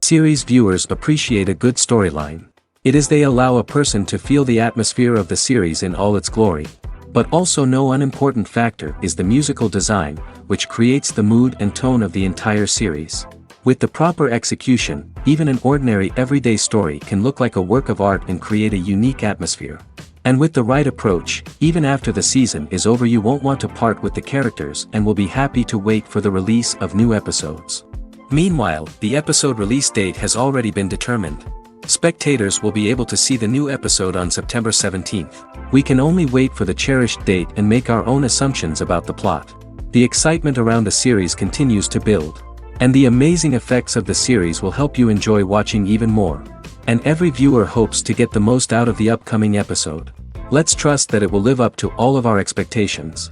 Series viewers appreciate a good storyline. It is they allow a person to feel the atmosphere of the series in all its glory. But also no unimportant factor is the musical design, which creates the mood and tone of the entire series. With the proper execution, even an ordinary everyday story can look like a work of art and create a unique atmosphere. And with the right approach, even after the season is over you won't want to part with the characters and will be happy to wait for the release of new episodes. Meanwhile, the episode release date has already been determined. Spectators will be able to see the new episode on September 17th. We can only wait for the cherished date and make our own assumptions about the plot. The excitement around the series continues to build. And the amazing effects of the series will help you enjoy watching even more. And every viewer hopes to get the most out of the upcoming episode. Let's trust that it will live up to all of our expectations.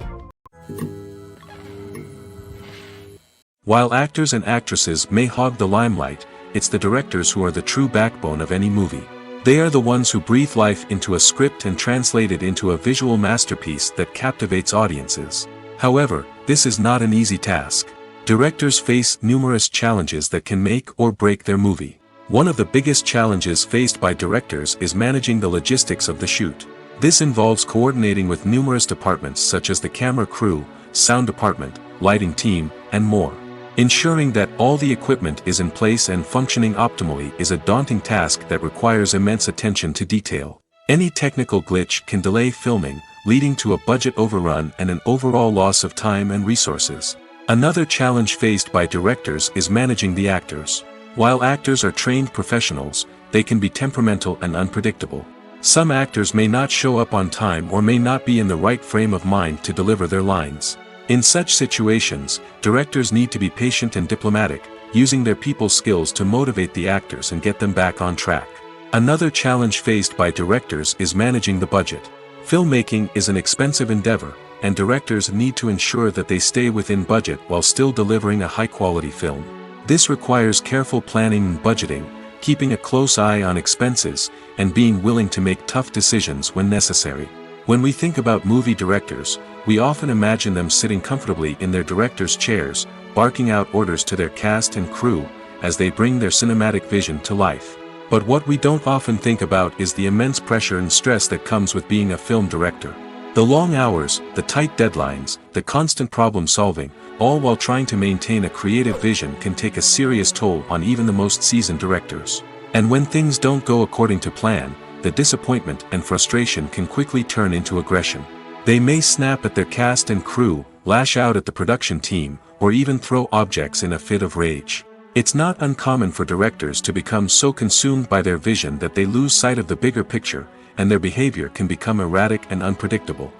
While actors and actresses may hog the limelight, it's the directors who are the true backbone of any movie. They are the ones who breathe life into a script and translate it into a visual masterpiece that captivates audiences. However, this is not an easy task. Directors face numerous challenges that can make or break their movie. One of the biggest challenges faced by directors is managing the logistics of the shoot. This involves coordinating with numerous departments such as the camera crew, sound department, lighting team, and more. Ensuring that all the equipment is in place and functioning optimally is a daunting task that requires immense attention to detail. Any technical glitch can delay filming, leading to a budget overrun and an overall loss of time and resources. Another challenge faced by directors is managing the actors. While actors are trained professionals, they can be temperamental and unpredictable. Some actors may not show up on time or may not be in the right frame of mind to deliver their lines. In such situations, directors need to be patient and diplomatic, using their people skills to motivate the actors and get them back on track. Another challenge faced by directors is managing the budget. Filmmaking is an expensive endeavor, and directors need to ensure that they stay within budget while still delivering a high-quality film. This requires careful planning and budgeting, keeping a close eye on expenses, and being willing to make tough decisions when necessary. When we think about movie directors, we often imagine them sitting comfortably in their director's chairs, barking out orders to their cast and crew, as they bring their cinematic vision to life. But what we don't often think about is the immense pressure and stress that comes with being a film director. The long hours, the tight deadlines, the constant problem solving, all while trying to maintain a creative vision can take a serious toll on even the most seasoned directors. And when things don't go according to plan, the disappointment and frustration can quickly turn into aggression. They may snap at their cast and crew, lash out at the production team, or even throw objects in a fit of rage. It's not uncommon for directors to become so consumed by their vision that they lose sight of the bigger picture, and their behavior can become erratic and unpredictable.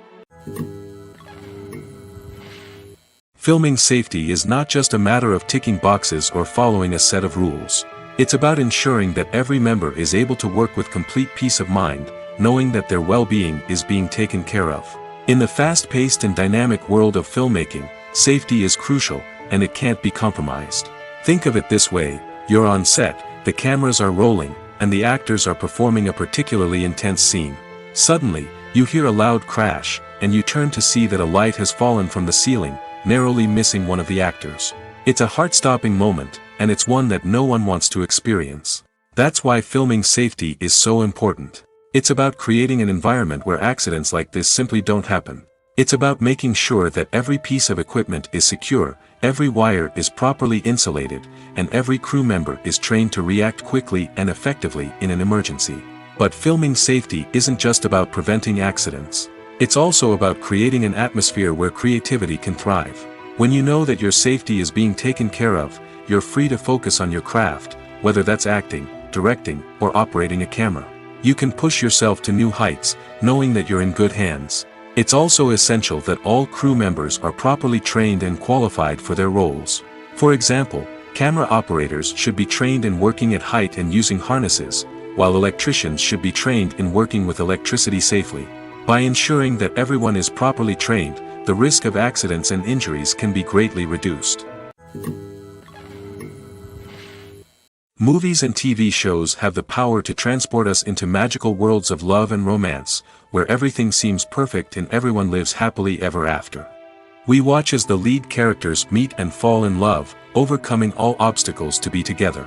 Filming safety is not just a matter of ticking boxes or following a set of rules. It's about ensuring that every member is able to work with complete peace of mind, knowing that their well-being is being taken care of. In the fast-paced and dynamic world of filmmaking, safety is crucial, and it can't be compromised. Think of it this way: you're on set, the cameras are rolling, and the actors are performing a particularly intense scene. Suddenly, you hear a loud crash, and you turn to see that a light has fallen from the ceiling, narrowly missing one of the actors. It's a heart-stopping moment, and it's one that no one wants to experience. That's why filming safety is so important. It's about creating an environment where accidents like this simply don't happen. It's about making sure that every piece of equipment is secure, every wire is properly insulated, and every crew member is trained to react quickly and effectively in an emergency. But filming safety isn't just about preventing accidents. It's also about creating an atmosphere where creativity can thrive. When you know that your safety is being taken care of, you're free to focus on your craft, whether that's acting, directing, or operating a camera. You can push yourself to new heights, knowing that you're in good hands. It's also essential that all crew members are properly trained and qualified for their roles. For example, camera operators should be trained in working at height and using harnesses, while electricians should be trained in working with electricity safely. By ensuring that everyone is properly trained, the risk of accidents and injuries can be greatly reduced. Movies and TV shows have the power to transport us into magical worlds of love and romance, where everything seems perfect and everyone lives happily ever after. We watch as the lead characters meet and fall in love, overcoming all obstacles to be together.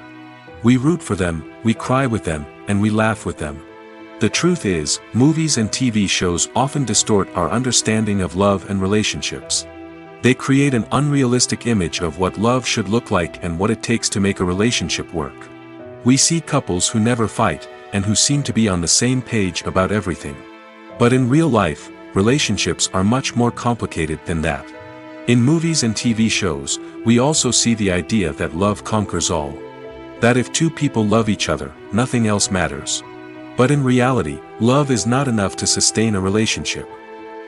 We root for them, we cry with them, and we laugh with them. The truth is, movies and TV shows often distort our understanding of love and relationships. They create an unrealistic image of what love should look like and what it takes to make a relationship work. We see couples who never fight, and who seem to be on the same page about everything. But in real life, relationships are much more complicated than that. In movies and TV shows, we also see the idea that love conquers all. That if two people love each other, nothing else matters. But in reality, love is not enough to sustain a relationship.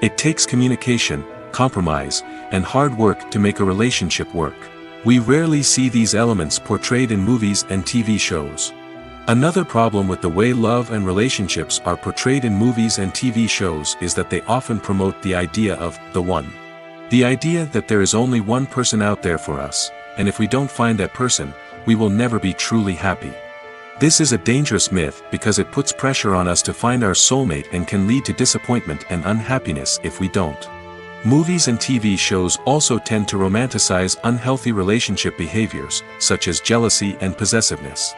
It takes communication, compromise, and hard work to make a relationship work. We rarely see these elements portrayed in movies and TV shows. Another problem with the way love and relationships are portrayed in movies and TV shows is that they often promote the idea of the one. The idea that there is only one person out there for us, and if we don't find that person, we will never be truly happy. This is a dangerous myth because it puts pressure on us to find our soulmate and can lead to disappointment and unhappiness if we don't. Movies and TV shows also tend to romanticize unhealthy relationship behaviors, such as jealousy and possessiveness.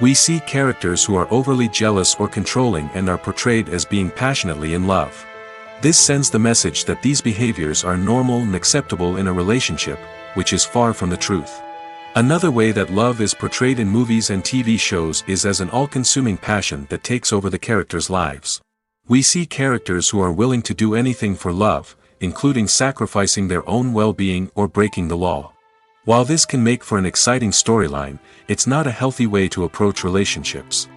We see characters who are overly jealous or controlling and are portrayed as being passionately in love. This sends the message that these behaviors are normal and acceptable in a relationship, which is far from the truth. Another way that love is portrayed in movies and TV shows is as an all-consuming passion that takes over the characters' lives. We see characters who are willing to do anything for love, including sacrificing their own well-being or breaking the law. While this can make for an exciting storyline, it's not a healthy way to approach relationships.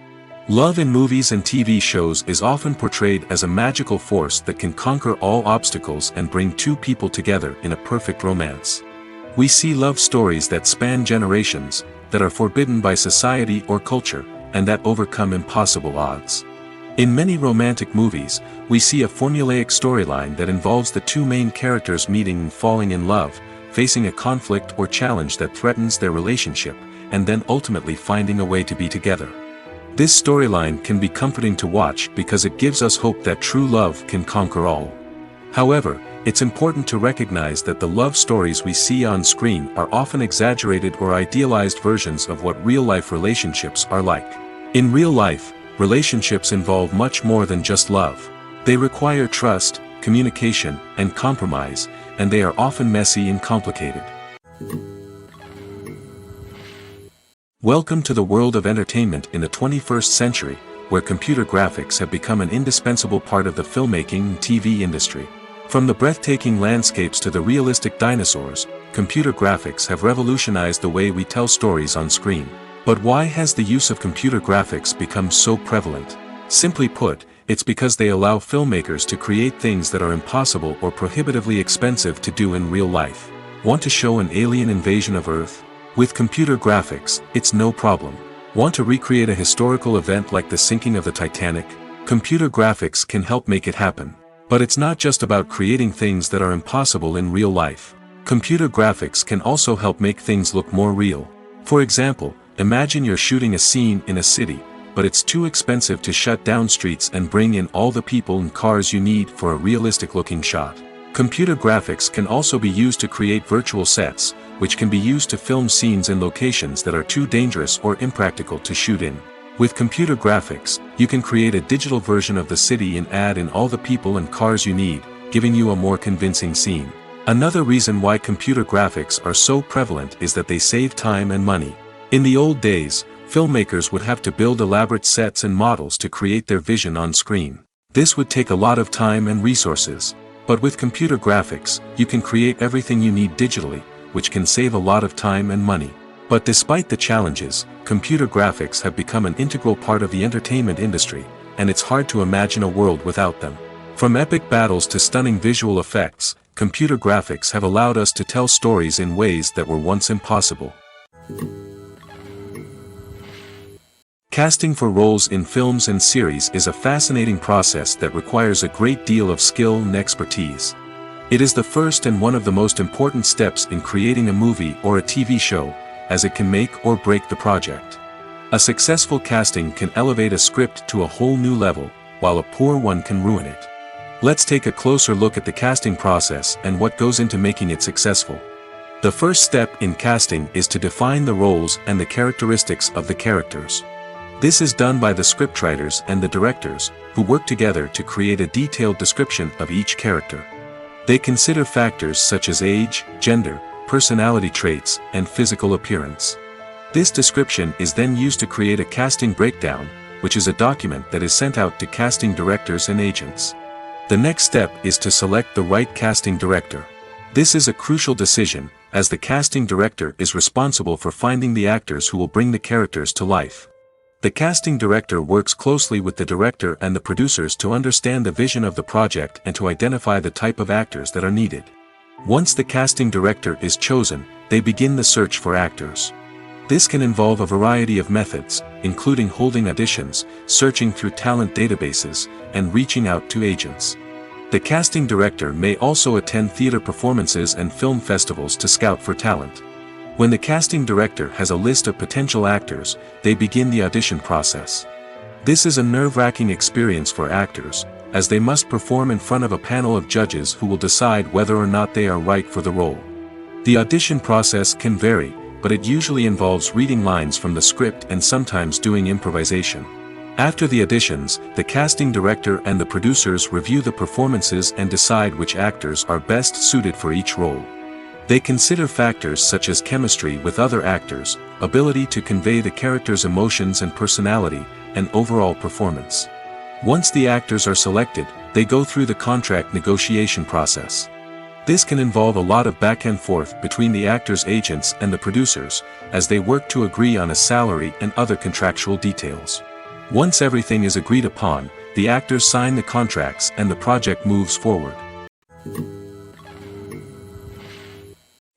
Love in movies and TV shows is often portrayed as a magical force that can conquer all obstacles and bring two people together in a perfect romance. We see love stories that span generations, that are forbidden by society or culture, and that overcome impossible odds. In many romantic movies, we see a formulaic storyline that involves the two main characters meeting and falling in love, facing a conflict or challenge that threatens their relationship, and then ultimately finding a way to be together. This storyline can be comforting to watch because it gives us hope that true love can conquer all. However, it's important to recognize that the love stories we see on screen are often exaggerated or idealized versions of what real-life relationships are like. In real life, relationships involve much more than just love. They require trust, communication, and compromise, and they are often messy and complicated. Welcome to the world of entertainment in the 21st century, where computer graphics have become an indispensable part of the filmmaking and TV industry. From the breathtaking landscapes to the realistic dinosaurs, computer graphics have revolutionized the way we tell stories on screen. But why has the use of computer graphics become so prevalent? Simply put, it's because they allow filmmakers to create things that are impossible or prohibitively expensive to do in real life. Want to show an alien invasion of Earth? With computer graphics, it's no problem. Want to recreate a historical event like the sinking of the Titanic? Computer graphics can help make it happen. But it's not just about creating things that are impossible in real life. Computer graphics can also help make things look more real. For example, imagine you're shooting a scene in a city, but it's too expensive to shut down streets and bring in all the people and cars you need for a realistic-looking shot. Computer graphics can also be used to create virtual sets, which can be used to film scenes in locations that are too dangerous or impractical to shoot in. With computer graphics, you can create a digital version of the city and add in all the people and cars you need, giving you a more convincing scene. Another reason why computer graphics are so prevalent is that they save time and money. In the old days, filmmakers would have to build elaborate sets and models to create their vision on screen. This would take a lot of time and resources. But with computer graphics, you can create everything you need digitally, which can save a lot of time and money. But despite the challenges, computer graphics have become an integral part of the entertainment industry, and it's hard to imagine a world without them. From epic battles to stunning visual effects, computer graphics have allowed us to tell stories in ways that were once impossible. Casting for roles in films and series is a fascinating process that requires a great deal of skill and expertise. It is the first and one of the most important steps in creating a movie or a TV show, as it can make or break the project. A successful casting can elevate a script to a whole new level, while a poor one can ruin it. Let's take a closer look at the casting process and what goes into making it successful. The first step in casting is to define the roles and the characteristics of the characters. This is done by the scriptwriters and the directors, who work together to create a detailed description of each character. They consider factors such as age, gender, personality traits, and physical appearance. This description is then used to create a casting breakdown, which is a document that is sent out to casting directors and agents. The next step is to select the right casting director. This is a crucial decision, as the casting director is responsible for finding the actors who will bring the characters to life. The casting director works closely with the director and the producers to understand the vision of the project and to identify the type of actors that are needed. Once the casting director is chosen, they begin the search for actors. This can involve a variety of methods, including holding auditions, searching through talent databases, and reaching out to agents. The casting director may also attend theater performances and film festivals to scout for talent. When the casting director has a list of potential actors, they begin the audition process. This is a nerve-wracking experience for actors, as they must perform in front of a panel of judges who will decide whether or not they are right for the role. The audition process can vary, but it usually involves reading lines from the script and sometimes doing improvisation. After the auditions, the casting director and the producers review the performances and decide which actors are best suited for each role. They consider factors such as chemistry with other actors, ability to convey the character's emotions and personality, and overall performance. Once the actors are selected, they go through the contract negotiation process. This can involve a lot of back and forth between the actors' agents and the producers, as they work to agree on a salary and other contractual details. Once everything is agreed upon, the actors sign the contracts and the project moves forward.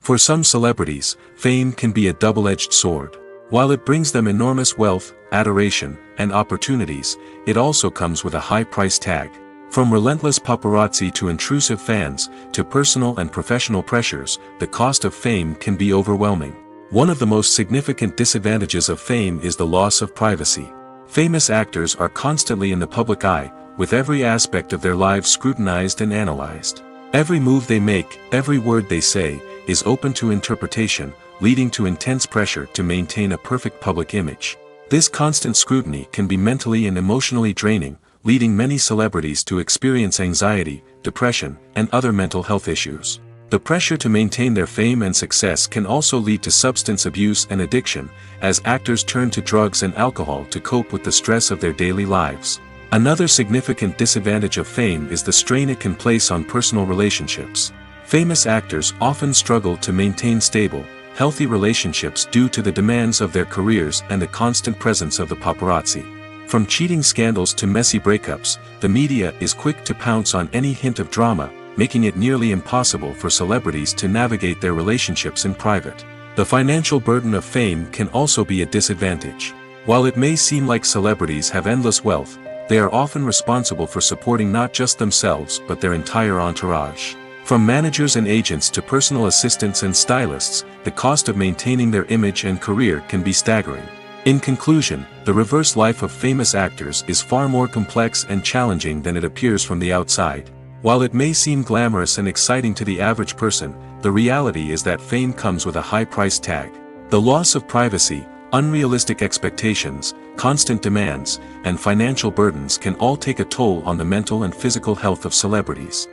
For some celebrities, fame can be a double-edged sword. While it brings them enormous wealth, adoration, and opportunities, it also comes with a high price tag. From relentless paparazzi to intrusive fans, to personal and professional pressures, the cost of fame can be overwhelming. One of the most significant disadvantages of fame is the loss of privacy. Famous actors are constantly in the public eye, with every aspect of their lives scrutinized and analyzed. Every move they make, every word they say, is open to interpretation, leading to intense pressure to maintain a perfect public image. This constant scrutiny can be mentally and emotionally draining, leading many celebrities to experience anxiety, depression, and other mental health issues. The pressure to maintain their fame and success can also lead to substance abuse and addiction, as actors turn to drugs and alcohol to cope with the stress of their daily lives. Another significant disadvantage of fame is the strain it can place on personal relationships. Famous actors often struggle to maintain stable, healthy relationships due to the demands of their careers and the constant presence of the paparazzi. From cheating scandals to messy breakups, the media is quick to pounce on any hint of drama, making it nearly impossible for celebrities to navigate their relationships in private. The financial burden of fame can also be a disadvantage. While it may seem like celebrities have endless wealth, they are often responsible for supporting not just themselves but their entire entourage. From managers and agents to personal assistants and stylists, the cost of maintaining their image and career can be staggering. In conclusion, the reverse life of famous actors is far more complex and challenging than it appears from the outside. While it may seem glamorous and exciting to the average person, the reality is that fame comes with a high price tag. The loss of privacy, unrealistic expectations, constant demands, and financial burdens can all take a toll on the mental and physical health of celebrities.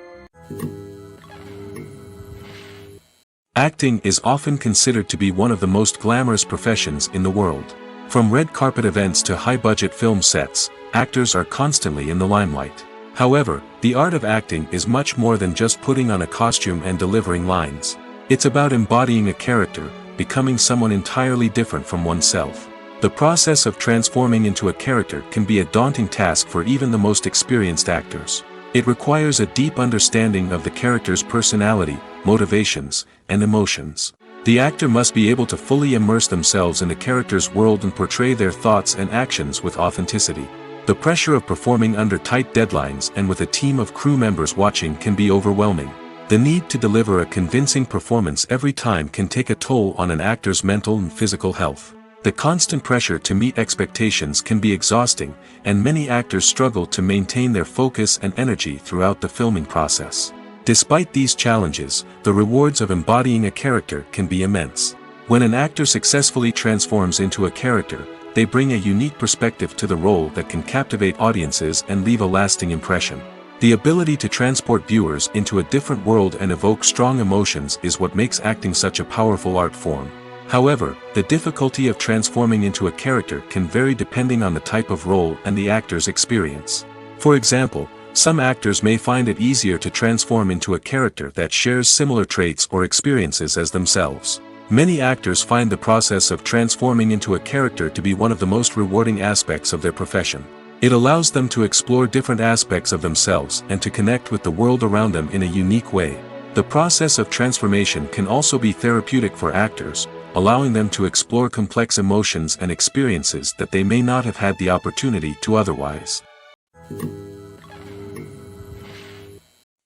Acting is often considered to be one of the most glamorous professions in the world. From red carpet events to high-budget film sets, actors are constantly in the limelight. However, the art of acting is much more than just putting on a costume and delivering lines. It's about embodying a character, becoming someone entirely different from oneself. The process of transforming into a character can be a daunting task for even the most experienced actors. It requires a deep understanding of the character's personality, motivations, and emotions. The actor must be able to fully immerse themselves in the character's world and portray their thoughts and actions with authenticity. The pressure of performing under tight deadlines and with a team of crew members watching can be overwhelming. The need to deliver a convincing performance every time can take a toll on an actor's mental and physical health. The constant pressure to meet expectations can be exhausting, and many actors struggle to maintain their focus and energy throughout the filming process. Despite these challenges, the rewards of embodying a character can be immense. When an actor successfully transforms into a character, they bring a unique perspective to the role that can captivate audiences and leave a lasting impression. The ability to transport viewers into a different world and evoke strong emotions is what makes acting such a powerful art form. However, the difficulty of transforming into a character can vary depending on the type of role and the actor's experience. For example, some actors may find it easier to transform into a character that shares similar traits or experiences as themselves. Many actors find the process of transforming into a character to be one of the most rewarding aspects of their profession. It allows them to explore different aspects of themselves and to connect with the world around them in a unique way. The process of transformation can also be therapeutic for actors, allowing them to explore complex emotions and experiences that they may not have had the opportunity to otherwise.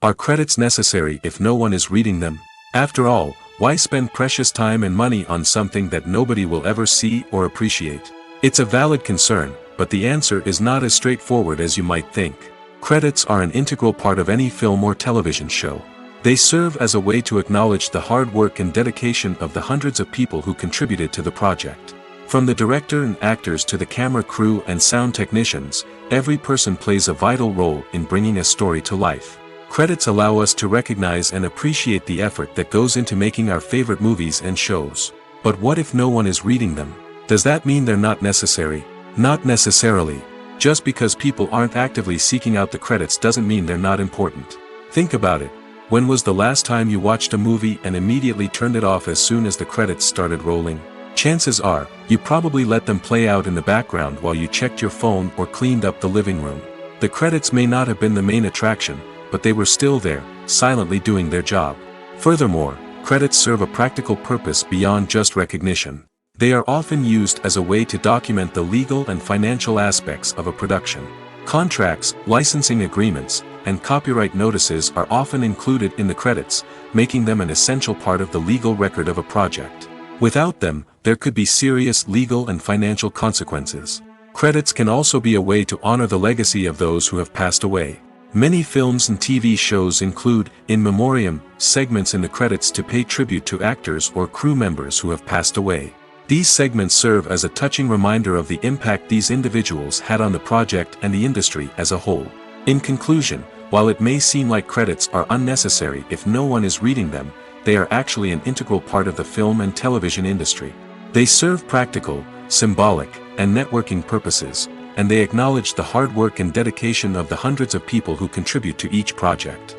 Are credits necessary if no one is reading them? After all, why spend precious time and money on something that nobody will ever see or appreciate? It's a valid concern, but the answer is not as straightforward as you might think. Credits are an integral part of any film or television show. They serve as a way to acknowledge the hard work and dedication of the hundreds of people who contributed to the project. From the director and actors to the camera crew and sound technicians, every person plays a vital role in bringing a story to life. Credits allow us to recognize and appreciate the effort that goes into making our favorite movies and shows. But what if no one is reading them? Does that mean they're not necessary? Not necessarily. Just because people aren't actively seeking out the credits doesn't mean they're not important. Think about it. When was the last time you watched a movie and immediately turned it off as soon as the credits started rolling? Chances are, you probably let them play out in the background while you checked your phone or cleaned up the living room. The credits may not have been the main attraction, but they were still there, silently doing their job. Furthermore, credits serve a practical purpose beyond just recognition. They are often used as a way to document the legal and financial aspects of a production. Contracts, licensing agreements, and copyright notices are often included in the credits, making them an essential part of the legal record of a project. Without them, there could be serious legal and financial consequences. Credits can also be a way to honor the legacy of those who have passed away. Many films and TV shows include, in memoriam, segments in the credits to pay tribute to actors or crew members who have passed away. These segments serve as a touching reminder of the impact these individuals had on the project and the industry as a whole. In conclusion, while it may seem like credits are unnecessary if no one is reading them, they are actually an integral part of the film and television industry. They serve practical, symbolic, and networking purposes, and they acknowledge the hard work and dedication of the hundreds of people who contribute to each project.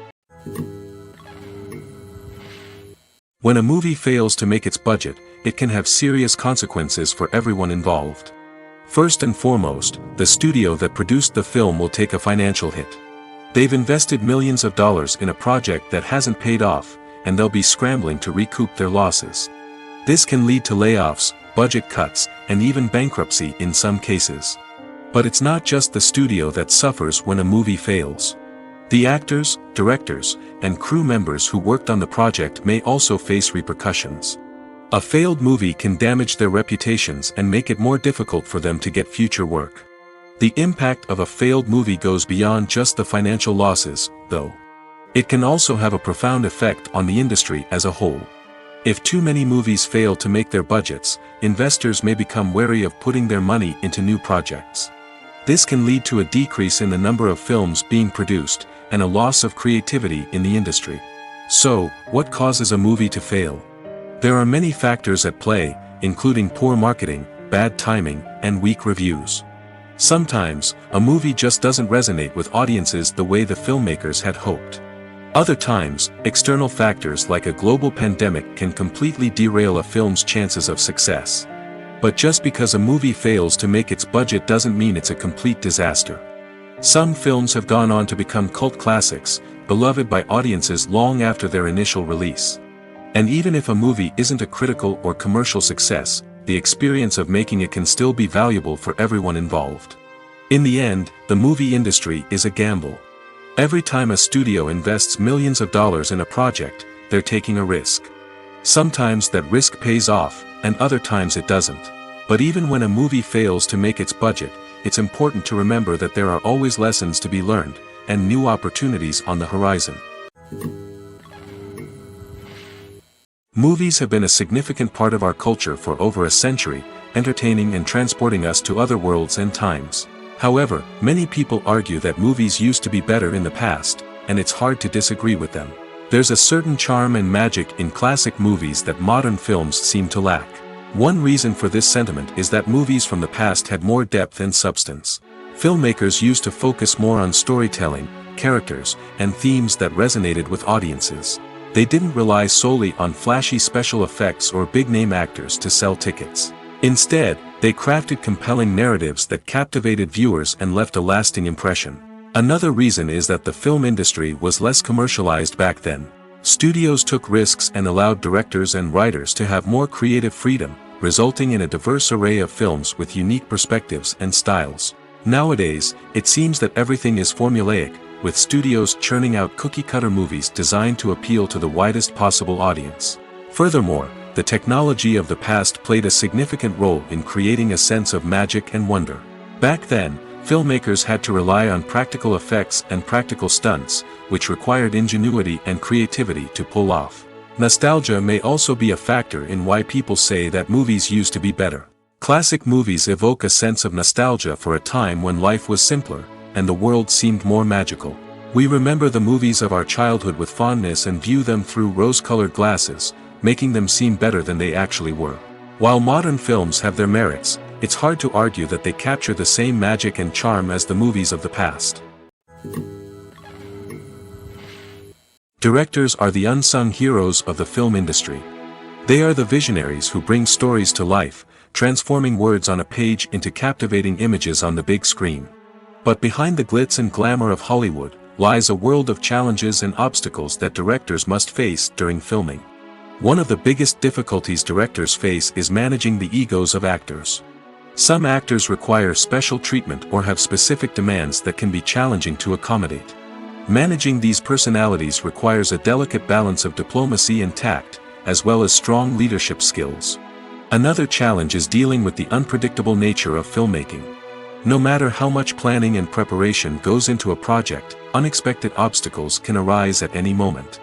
When a movie fails to make its budget, it can have serious consequences for everyone involved. First and foremost, the studio that produced the film will take a financial hit. They've invested millions of dollars in a project that hasn't paid off, and they'll be scrambling to recoup their losses. This can lead to layoffs, budget cuts, and even bankruptcy in some cases. But it's not just the studio that suffers when a movie fails. The actors, directors, and crew members who worked on the project may also face repercussions. A failed movie can damage their reputations and make it more difficult for them to get future work. The impact of a failed movie goes beyond just the financial losses, though. It can also have a profound effect on the industry as a whole. If too many movies fail to make their budgets, investors may become wary of putting their money into new projects. This can lead to a decrease in the number of films being produced, and a loss of creativity in the industry. So, what causes a movie to fail? There are many factors at play, including poor marketing, bad timing, and weak reviews. Sometimes, a movie just doesn't resonate with audiences the way the filmmakers had hoped. Other times, external factors like a global pandemic can completely derail a film's chances of success. But just because a movie fails to make its budget doesn't mean it's a complete disaster. Some films have gone on to become cult classics, beloved by audiences long after their initial release. And even if a movie isn't a critical or commercial success, the experience of making it can still be valuable for everyone involved. In the end, the movie industry is a gamble. Every time a studio invests millions of dollars in a project, they're taking a risk. Sometimes that risk pays off, and other times it doesn't. But even when a movie fails to make its budget, it's important to remember that there are always lessons to be learned, and new opportunities on the horizon. Movies have been a significant part of our culture for over a century, entertaining and transporting us to other worlds and times. However, many people argue that movies used to be better in the past, and it's hard to disagree with them. There's a certain charm and magic in classic movies that modern films seem to lack. One reason for this sentiment is that movies from the past had more depth and substance. Filmmakers used to focus more on storytelling, characters, and themes that resonated with audiences. They didn't rely solely on flashy special effects or big-name actors to sell tickets. Instead, they crafted compelling narratives that captivated viewers and left a lasting impression. Another reason is that the film industry was less commercialized back then. Studios took risks and allowed directors and writers to have more creative freedom, resulting in a diverse array of films with unique perspectives and styles. Nowadays, it seems that everything is formulaic, with studios churning out cookie-cutter movies designed to appeal to the widest possible audience. Furthermore, the technology of the past played a significant role in creating a sense of magic and wonder. Back then, filmmakers had to rely on practical effects and practical stunts, which required ingenuity and creativity to pull off. Nostalgia may also be a factor in why people say that movies used to be better. Classic movies evoke a sense of nostalgia for a time when life was simpler, and the world seemed more magical. We remember the movies of our childhood with fondness and view them through rose-colored glasses, making them seem better than they actually were. While modern films have their merits, it's hard to argue that they capture the same magic and charm as the movies of the past. Directors are the unsung heroes of the film industry. They are the visionaries who bring stories to life, transforming words on a page into captivating images on the big screen. But behind the glitz and glamour of Hollywood, lies a world of challenges and obstacles that directors must face during filming. One of the biggest difficulties directors face is managing the egos of actors. Some actors require special treatment or have specific demands that can be challenging to accommodate. Managing these personalities requires a delicate balance of diplomacy and tact, as well as strong leadership skills. Another challenge is dealing with the unpredictable nature of filmmaking. No matter how much planning and preparation goes into a project, unexpected obstacles can arise at any moment.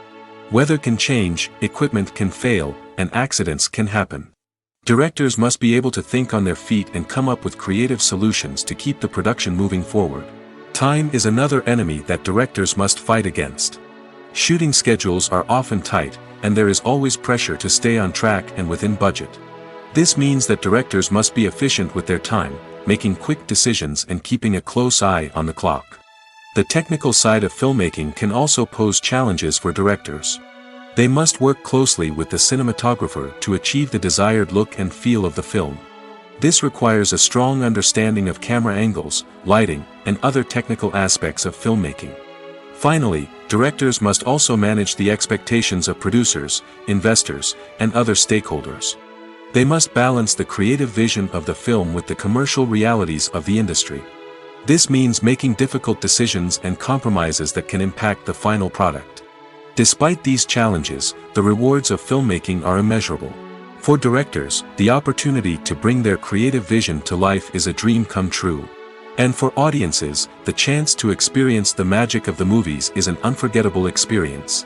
Weather can change, equipment can fail, and accidents can happen. Directors must be able to think on their feet and come up with creative solutions to keep the production moving forward. Time is another enemy that directors must fight against. Shooting schedules are often tight, and there is always pressure to stay on track and within budget. This means that directors must be efficient with their time, making quick decisions and keeping a close eye on the clock. The technical side of filmmaking can also pose challenges for directors. They must work closely with the cinematographer to achieve the desired look and feel of the film. This requires a strong understanding of camera angles, lighting, and other technical aspects of filmmaking. Finally, directors must also manage the expectations of producers, investors, and other stakeholders. They must balance the creative vision of the film with the commercial realities of the industry. This means making difficult decisions and compromises that can impact the final product. Despite these challenges, the rewards of filmmaking are immeasurable. For directors, the opportunity to bring their creative vision to life is a dream come true. And for audiences, the chance to experience the magic of the movies is an unforgettable experience.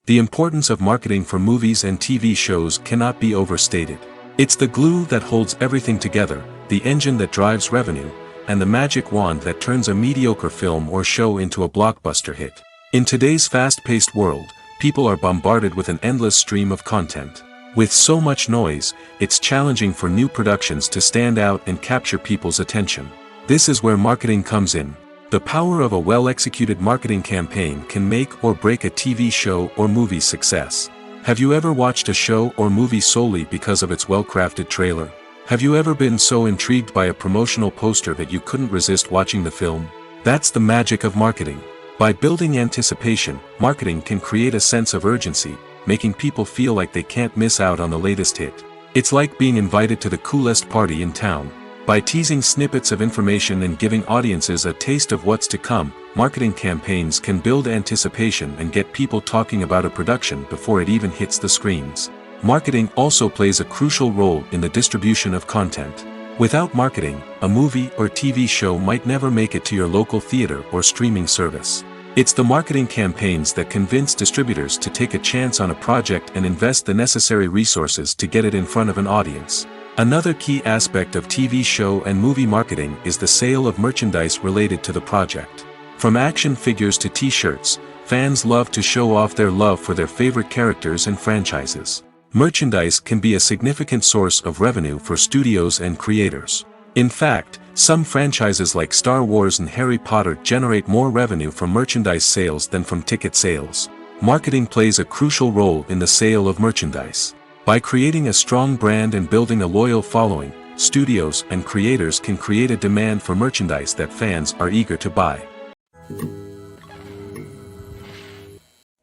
The importance of marketing for movies and TV shows cannot be overstated. It's the glue that holds everything together, the engine that drives revenue, and the magic wand that turns a mediocre film or show into a blockbuster hit. In today's fast-paced world, people are bombarded with an endless stream of content. With so much noise, it's challenging for new productions to stand out and capture people's attention. This is where marketing comes in. The power of a well-executed marketing campaign can make or break a TV show or movie's success. Have you ever watched a show or movie solely because of its well-crafted trailer? Have you ever been so intrigued by a promotional poster that you couldn't resist watching the film? That's the magic of marketing. By building anticipation, marketing can create a sense of urgency, making people feel like they can't miss out on the latest hit. It's like being invited to the coolest party in town. By teasing snippets of information and giving audiences a taste of what's to come, marketing campaigns can build anticipation and get people talking about a production before it even hits the screens. Marketing also plays a crucial role in the distribution of content. Without marketing, a movie or TV show might never make it to your local theater or streaming service. It's the marketing campaigns that convince distributors to take a chance on a project and invest the necessary resources to get it in front of an audience. Another key aspect of TV show and movie marketing is the sale of merchandise related to the project. From action figures to t-shirts, fans love to show off their love for their favorite characters and franchises. Merchandise can be a significant source of revenue for studios and creators. In fact, some franchises like Star Wars and Harry Potter generate more revenue from merchandise sales than from ticket sales. Marketing plays a crucial role in the sale of merchandise. By creating a strong brand and building a loyal following, studios and creators can create a demand for merchandise that fans are eager to buy.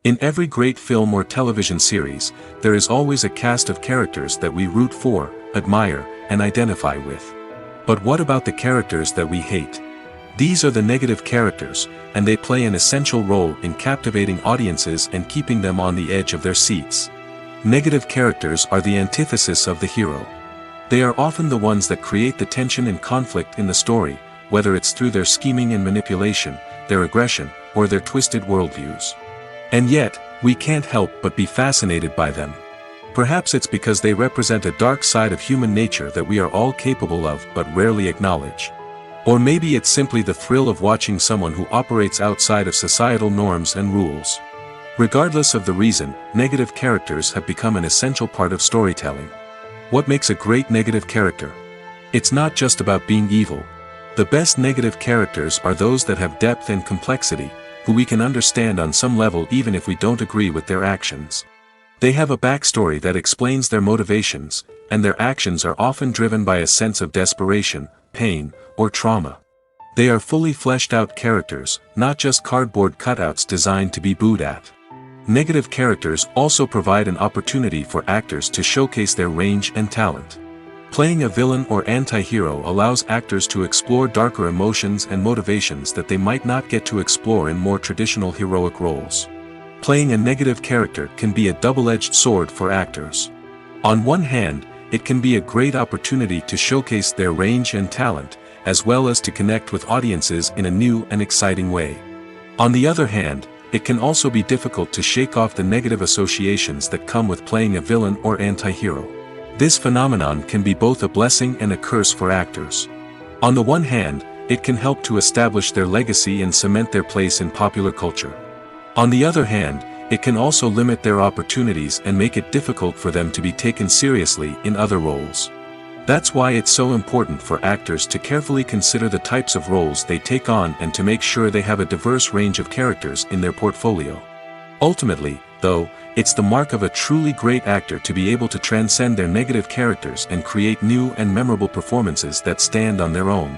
In every great film or television series, there is always a cast of characters that we root for, admire, and identify with. But what about the characters that we hate? These are the negative characters, and they play an essential role in captivating audiences and keeping them on the edge of their seats. Negative characters are the antithesis of the hero. They are often the ones that create the tension and conflict in the story, whether it's through their scheming and manipulation, their aggression, or their twisted worldviews. And yet, we can't help but be fascinated by them. Perhaps it's because they represent a dark side of human nature that we are all capable of but rarely acknowledge. Or maybe it's simply the thrill of watching someone who operates outside of societal norms and rules. Regardless of the reason, negative characters have become an essential part of storytelling. What makes a great negative character? It's not just about being evil. The best negative characters are those that have depth and complexity, who we can understand on some level even if we don't agree with their actions. They have a backstory that explains their motivations, and their actions are often driven by a sense of desperation, pain, or trauma. They are fully fleshed out characters, not just cardboard cutouts designed to be booed at. Negative characters also provide an opportunity for actors to showcase their range and talent. Playing a villain or anti-hero allows actors to explore darker emotions and motivations that they might not get to explore in more traditional heroic roles. Playing a negative character can be a double-edged sword for actors. On one hand, it can be a great opportunity to showcase their range and talent, as well as to connect with audiences in a new and exciting way. On the other hand, it can also be difficult to shake off the negative associations that come with playing a villain or anti-hero. This phenomenon can be both a blessing and a curse for actors. On the one hand, it can help to establish their legacy and cement their place in popular culture. On the other hand, it can also limit their opportunities and make it difficult for them to be taken seriously in other roles. That's why it's so important for actors to carefully consider the types of roles they take on and to make sure they have a diverse range of characters in their portfolio. Ultimately, though, it's the mark of a truly great actor to be able to transcend their negative characters and create new and memorable performances that stand on their own.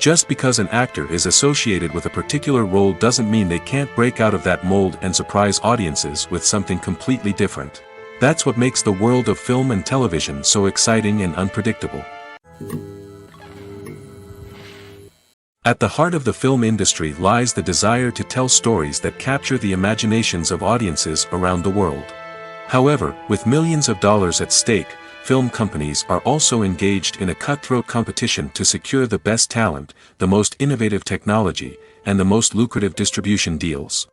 Just because an actor is associated with a particular role doesn't mean they can't break out of that mold and surprise audiences with something completely different. That's what makes the world of film and television so exciting and unpredictable. At the heart of the film industry lies the desire to tell stories that capture the imaginations of audiences around the world. However, with millions of dollars at stake, film companies are also engaged in a cutthroat competition to secure the best talent, the most innovative technology, and the most lucrative distribution deals.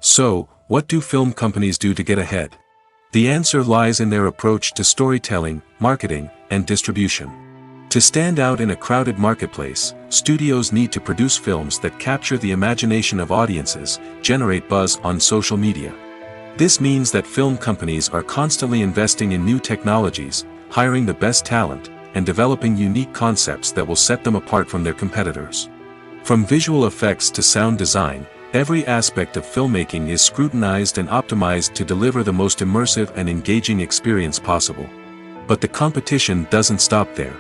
So, what do film companies do to get ahead? The answer lies in their approach to storytelling, marketing, and distribution. To stand out in a crowded marketplace, studios need to produce films that capture the imagination of audiences, generate buzz on social media. This means that film companies are constantly investing in new technologies, hiring the best talent, and developing unique concepts that will set them apart from their competitors. From visual effects to sound design, every aspect of filmmaking is scrutinized and optimized to deliver the most immersive and engaging experience possible. But the competition doesn't stop there.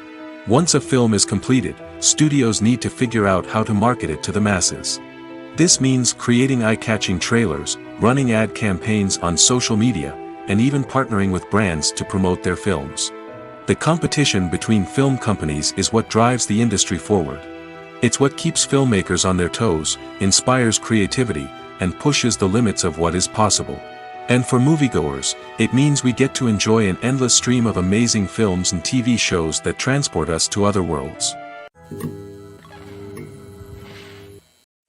Once a film is completed, studios need to figure out how to market it to the masses. This means creating eye-catching trailers, running ad campaigns on social media, and even partnering with brands to promote their films. The competition between film companies is what drives the industry forward. It's what keeps filmmakers on their toes, inspires creativity, and pushes the limits of what is possible. And for moviegoers, it means we get to enjoy an endless stream of amazing films and TV shows that transport us to other worlds.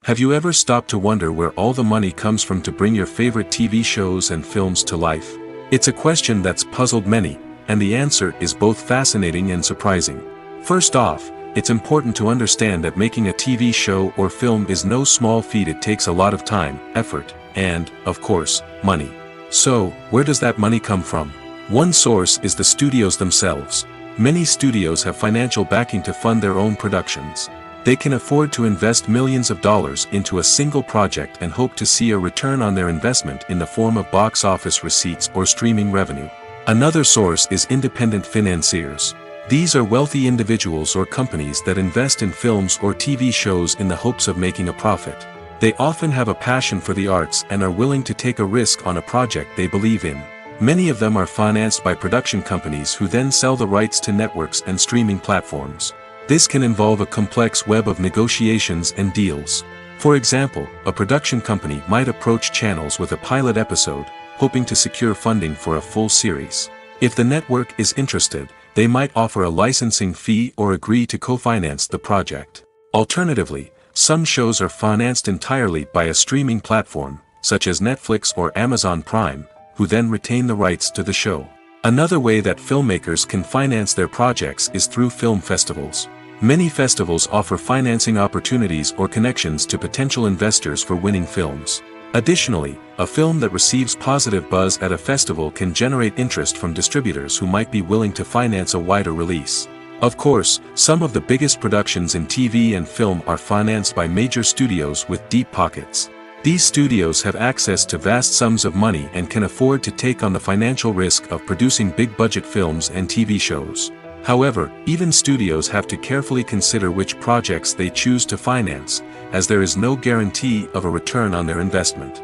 Have you ever stopped to wonder where all the money comes from to bring your favorite TV shows and films to life? It's a question that's puzzled many, and the answer is both fascinating and surprising. First off, it's important to understand that making a TV show or film is no small feat. It takes a lot of time, effort, and, of course, money. So, where does that money come from? One source is the studios themselves. Many studios have financial backing to fund their own productions. They can afford to invest millions of dollars into a single project and hope to see a return on their investment in the form of box office receipts or streaming revenue. Another source is independent financiers. These are wealthy individuals or companies that invest in films or TV shows in the hopes of making a profit. They often have a passion for the arts and are willing to take a risk on a project they believe in. Many of them are financed by production companies who then sell the rights to networks and streaming platforms. This can involve a complex web of negotiations and deals. For example, a production company might approach channels with a pilot episode, hoping to secure funding for a full series. If the network is interested, they might offer a licensing fee or agree to co-finance the project. Alternatively, some shows are financed entirely by a streaming platform, such as Netflix or Amazon Prime, who then retain the rights to the show. Another way that filmmakers can finance their projects is through film festivals. Many festivals offer financing opportunities or connections to potential investors for winning films. Additionally, a film that receives positive buzz at a festival can generate interest from distributors who might be willing to finance a wider release. Of course, some of the biggest productions in TV and film are financed by major studios with deep pockets. These studios have access to vast sums of money and can afford to take on the financial risk of producing big-budget films and TV shows. However, even studios have to carefully consider which projects they choose to finance, as there is no guarantee of a return on their investment.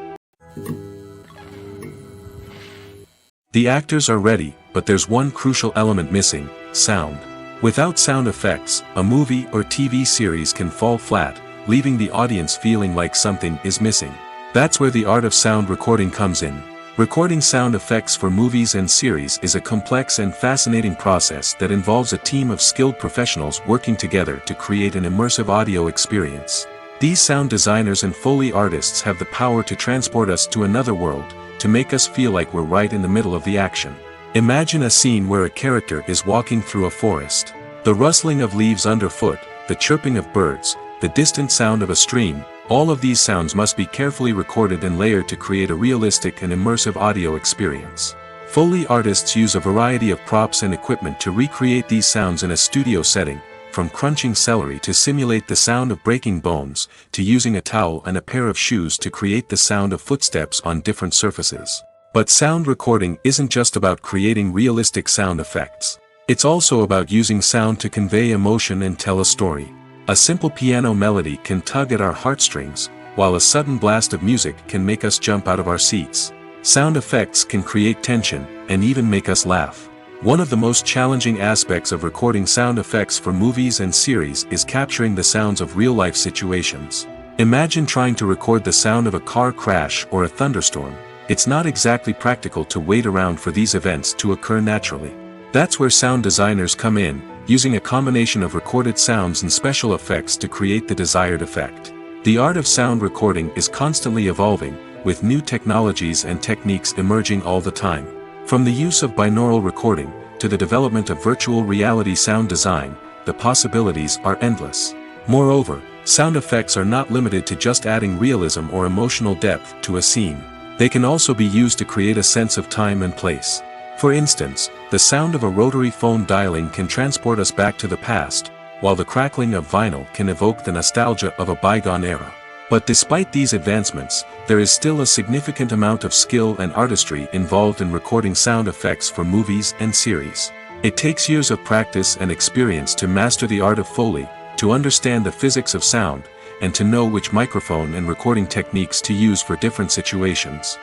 The actors are ready, but there's one crucial element missing: sound. Without sound effects, a movie or TV series can fall flat, leaving the audience feeling like something is missing. That's where the art of sound recording comes in. Recording sound effects for movies and series is a complex and fascinating process that involves a team of skilled professionals working together to create an immersive audio experience. These sound designers and Foley artists have the power to transport us to another world, to make us feel like we're right in the middle of the action. Imagine a scene where a character is walking through a forest. The rustling of leaves underfoot, the chirping of birds, the distant sound of a stream, all of these sounds must be carefully recorded and layered to create a realistic and immersive audio experience. Foley artists use a variety of props and equipment to recreate these sounds in a studio setting, from crunching celery to simulate the sound of breaking bones, to using a towel and a pair of shoes to create the sound of footsteps on different surfaces. But sound recording isn't just about creating realistic sound effects. It's also about using sound to convey emotion and tell a story. A simple piano melody can tug at our heartstrings, while a sudden blast of music can make us jump out of our seats. Sound effects can create tension, and even make us laugh. One of the most challenging aspects of recording sound effects for movies and series is capturing the sounds of real-life situations. Imagine trying to record the sound of a car crash or a thunderstorm. It's not exactly practical to wait around for these events to occur naturally. That's where sound designers come in, using a combination of recorded sounds and special effects to create the desired effect. The art of sound recording is constantly evolving, with new technologies and techniques emerging all the time. From the use of binaural recording, to the development of virtual reality sound design, the possibilities are endless. Moreover, sound effects are not limited to just adding realism or emotional depth to a scene. They can also be used to create a sense of time and place. For instance, the sound of a rotary phone dialing can transport us back to the past, while the crackling of vinyl can evoke the nostalgia of a bygone era. But despite these advancements, there is still a significant amount of skill and artistry involved in recording sound effects for movies and series. It takes years of practice and experience to master the art of Foley, to understand the physics of sound, and to know which microphone and recording techniques to use for different situations.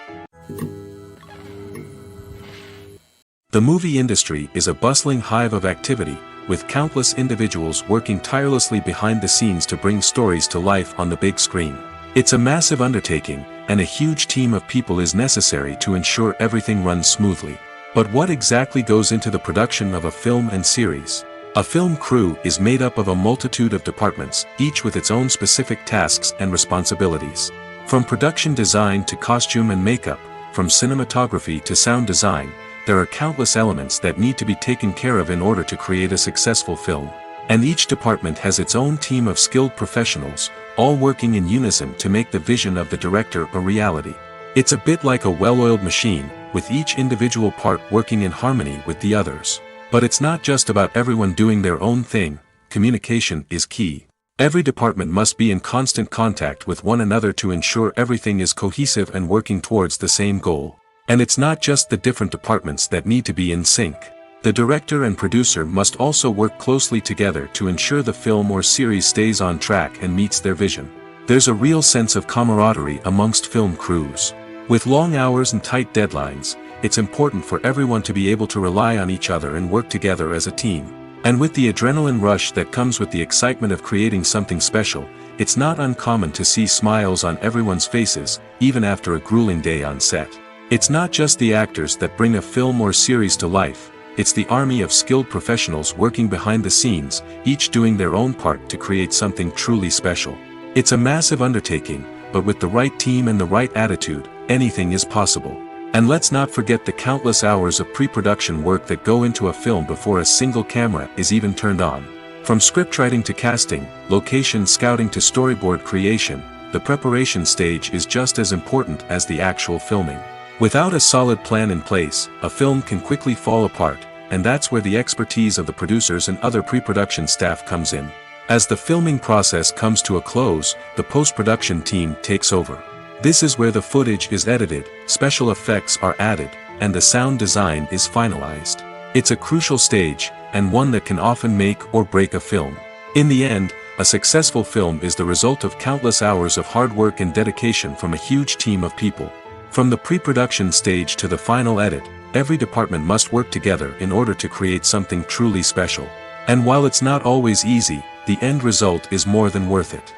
The movie industry is a bustling hive of activity, with countless individuals working tirelessly behind the scenes to bring stories to life on the big screen. It's a massive undertaking, and a huge team of people is necessary to ensure everything runs smoothly. But what exactly goes into the production of a film and series? A film crew is made up of a multitude of departments, each with its own specific tasks and responsibilities. From production design to costume and makeup, from cinematography to sound design, there are countless elements that need to be taken care of in order to create a successful film. And each department has its own team of skilled professionals, all working in unison to make the vision of the director a reality. It's a bit like a well-oiled machine, with each individual part working in harmony with the others. But it's not just about everyone doing their own thing. Communication is key. Every department must be in constant contact with one another to ensure everything is cohesive and working towards the same goal. And it's not just the different departments that need to be in sync. The director and producer must also work closely together to ensure the film or series stays on track and meets their vision. There's a real sense of camaraderie amongst film crews. With long hours and tight deadlines, it's important for everyone to be able to rely on each other and work together as a team. And with the adrenaline rush that comes with the excitement of creating something special, it's not uncommon to see smiles on everyone's faces, even after a grueling day on set. It's not just the actors that bring a film or series to life, it's the army of skilled professionals working behind the scenes, each doing their own part to create something truly special. It's a massive undertaking, but with the right team and the right attitude, anything is possible. And let's not forget the countless hours of pre-production work that go into a film before a single camera is even turned on. From scriptwriting to casting, location scouting to storyboard creation, the preparation stage is just as important as the actual filming. Without a solid plan in place, a film can quickly fall apart, and that's where the expertise of the producers and other pre-production staff comes in. As the filming process comes to a close, the post-production team takes over. This is where the footage is edited, special effects are added, and the sound design is finalized. It's a crucial stage, and one that can often make or break a film. In the end, a successful film is the result of countless hours of hard work and dedication from a huge team of people. From the pre-production stage to the final edit, every department must work together in order to create something truly special. And while it's not always easy, the end result is more than worth it.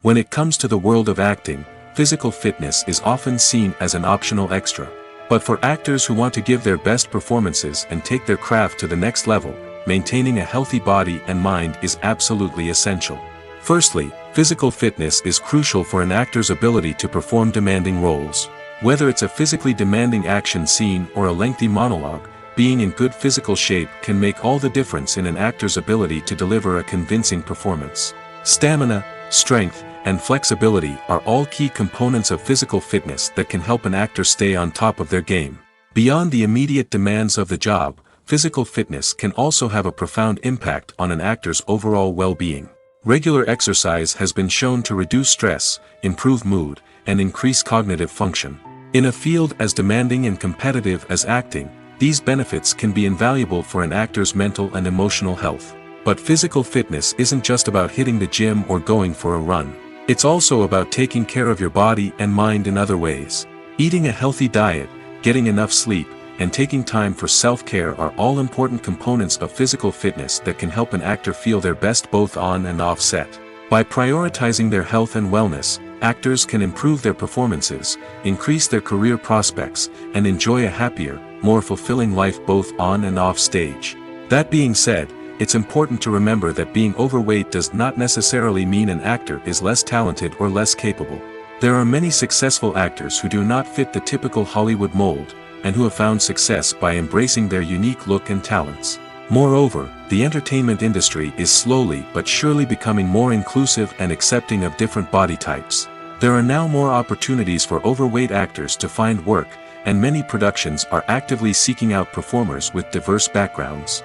When it comes to the world of acting, physical fitness is often seen as an optional extra. But for actors who want to give their best performances and take their craft to the next level, maintaining a healthy body and mind is absolutely essential. Firstly, physical fitness is crucial for an actor's ability to perform demanding roles. Whether it's a physically demanding action scene or a lengthy monologue, being in good physical shape can make all the difference in an actor's ability to deliver a convincing performance. Stamina, strength, and flexibility are all key components of physical fitness that can help an actor stay on top of their game. Beyond the immediate demands of the job, physical fitness can also have a profound impact on an actor's overall well-being. Regular exercise has been shown to reduce stress, improve mood, and increase cognitive function. In a field as demanding and competitive as acting, these benefits can be invaluable for an actor's mental and emotional health. But physical fitness isn't just about hitting the gym or going for a run. It's also about taking care of your body and mind in other ways. Eating a healthy diet, getting enough sleep, and taking time for self-care are all important components of physical fitness that can help an actor feel their best both on and off set. By prioritizing their health and wellness, actors can improve their performances, increase their career prospects, and enjoy a happier, more fulfilling life both on and off stage. That being said, it's important to remember that being overweight does not necessarily mean an actor is less talented or less capable. There are many successful actors who do not fit the typical Hollywood mold, and who have found success by embracing their unique look and talents. Moreover, the entertainment industry is slowly but surely becoming more inclusive and accepting of different body types. There are now more opportunities for overweight actors to find work, and many productions are actively seeking out performers with diverse backgrounds.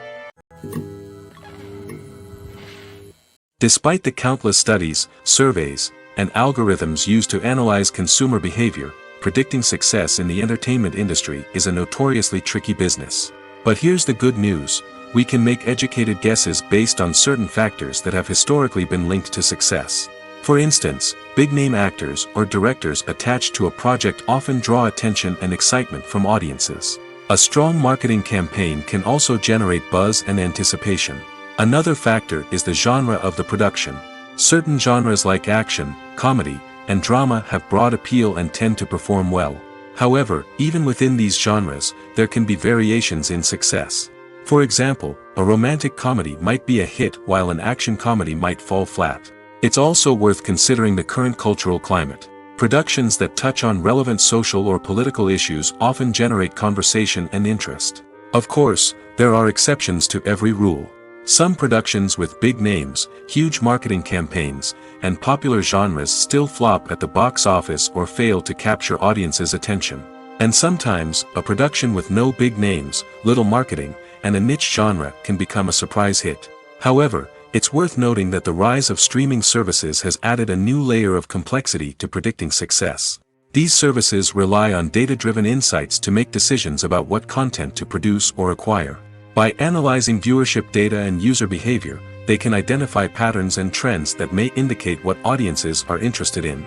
Despite the countless studies, surveys, and algorithms used to analyze consumer behavior, predicting success in the entertainment industry is a notoriously tricky business. But here's the good news: we can make educated guesses based on certain factors that have historically been linked to success. For instance, big-name actors or directors attached to a project often draw attention and excitement from audiences. A strong marketing campaign can also generate buzz and anticipation. Another factor is the genre of the production. Certain genres like action, comedy, and drama have broad appeal and tend to perform well. However, even within these genres, there can be variations in success. For example, a romantic comedy might be a hit while an action comedy might fall flat. It's also worth considering the current cultural climate. Productions that touch on relevant social or political issues often generate conversation and interest. Of course, there are exceptions to every rule. Some productions with big names, huge marketing campaigns, and popular genres still flop at the box office or fail to capture audiences' attention. And sometimes, a production with no big names, little marketing, and a niche genre can become a surprise hit. However, it's worth noting that the rise of streaming services has added a new layer of complexity to predicting success. These services rely on data-driven insights to make decisions about what content to produce or acquire. By analyzing viewership data and user behavior, they can identify patterns and trends that may indicate what audiences are interested in.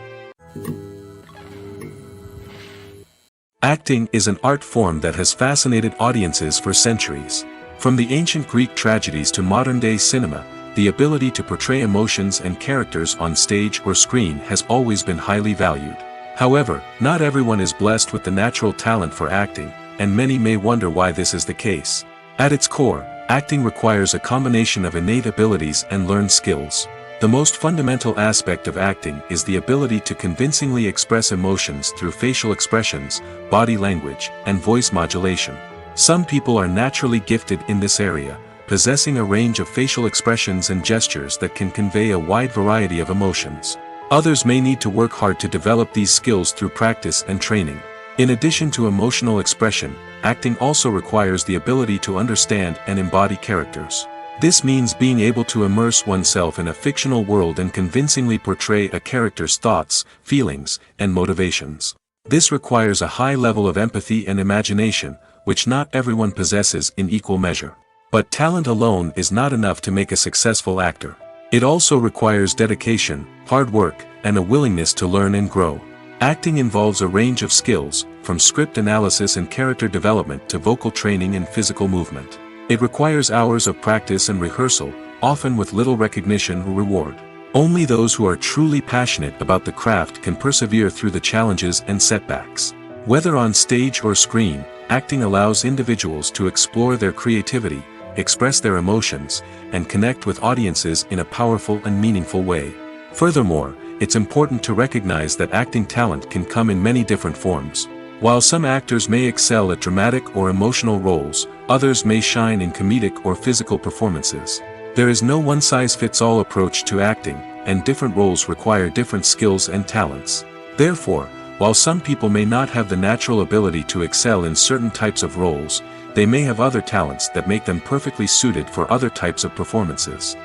Acting is an art form that has fascinated audiences for centuries. From the ancient Greek tragedies to modern-day cinema, the ability to portray emotions and characters on stage or screen has always been highly valued. However, not everyone is blessed with the natural talent for acting, and many may wonder why this is the case. At its core, acting requires a combination of innate abilities and learned skills. The most fundamental aspect of acting is the ability to convincingly express emotions through facial expressions, body language, and voice modulation. Some people are naturally gifted in this area, possessing a range of facial expressions and gestures that can convey a wide variety of emotions. Others may need to work hard to develop these skills through practice and training. In addition to emotional expression, acting also requires the ability to understand and embody characters. This means being able to immerse oneself in a fictional world and convincingly portray a character's thoughts, feelings, and motivations. This requires a high level of empathy and imagination, which not everyone possesses in equal measure. But talent alone is not enough to make a successful actor. It also requires dedication, hard work, and a willingness to learn and grow. Acting involves a range of skills, from script analysis and character development to vocal training and physical movement. It requires hours of practice and rehearsal, often with little recognition or reward. Only those who are truly passionate about the craft can persevere through the challenges and setbacks. Whether on stage or screen, acting allows individuals to explore their creativity, express their emotions, and connect with audiences in a powerful and meaningful way. Furthermore, it's important to recognize that acting talent can come in many different forms. While some actors may excel at dramatic or emotional roles, others may shine in comedic or physical performances. There is no one-size-fits-all approach to acting, and different roles require different skills and talents. Therefore, while some people may not have the natural ability to excel in certain types of roles, they may have other talents that make them perfectly suited for other types of performances.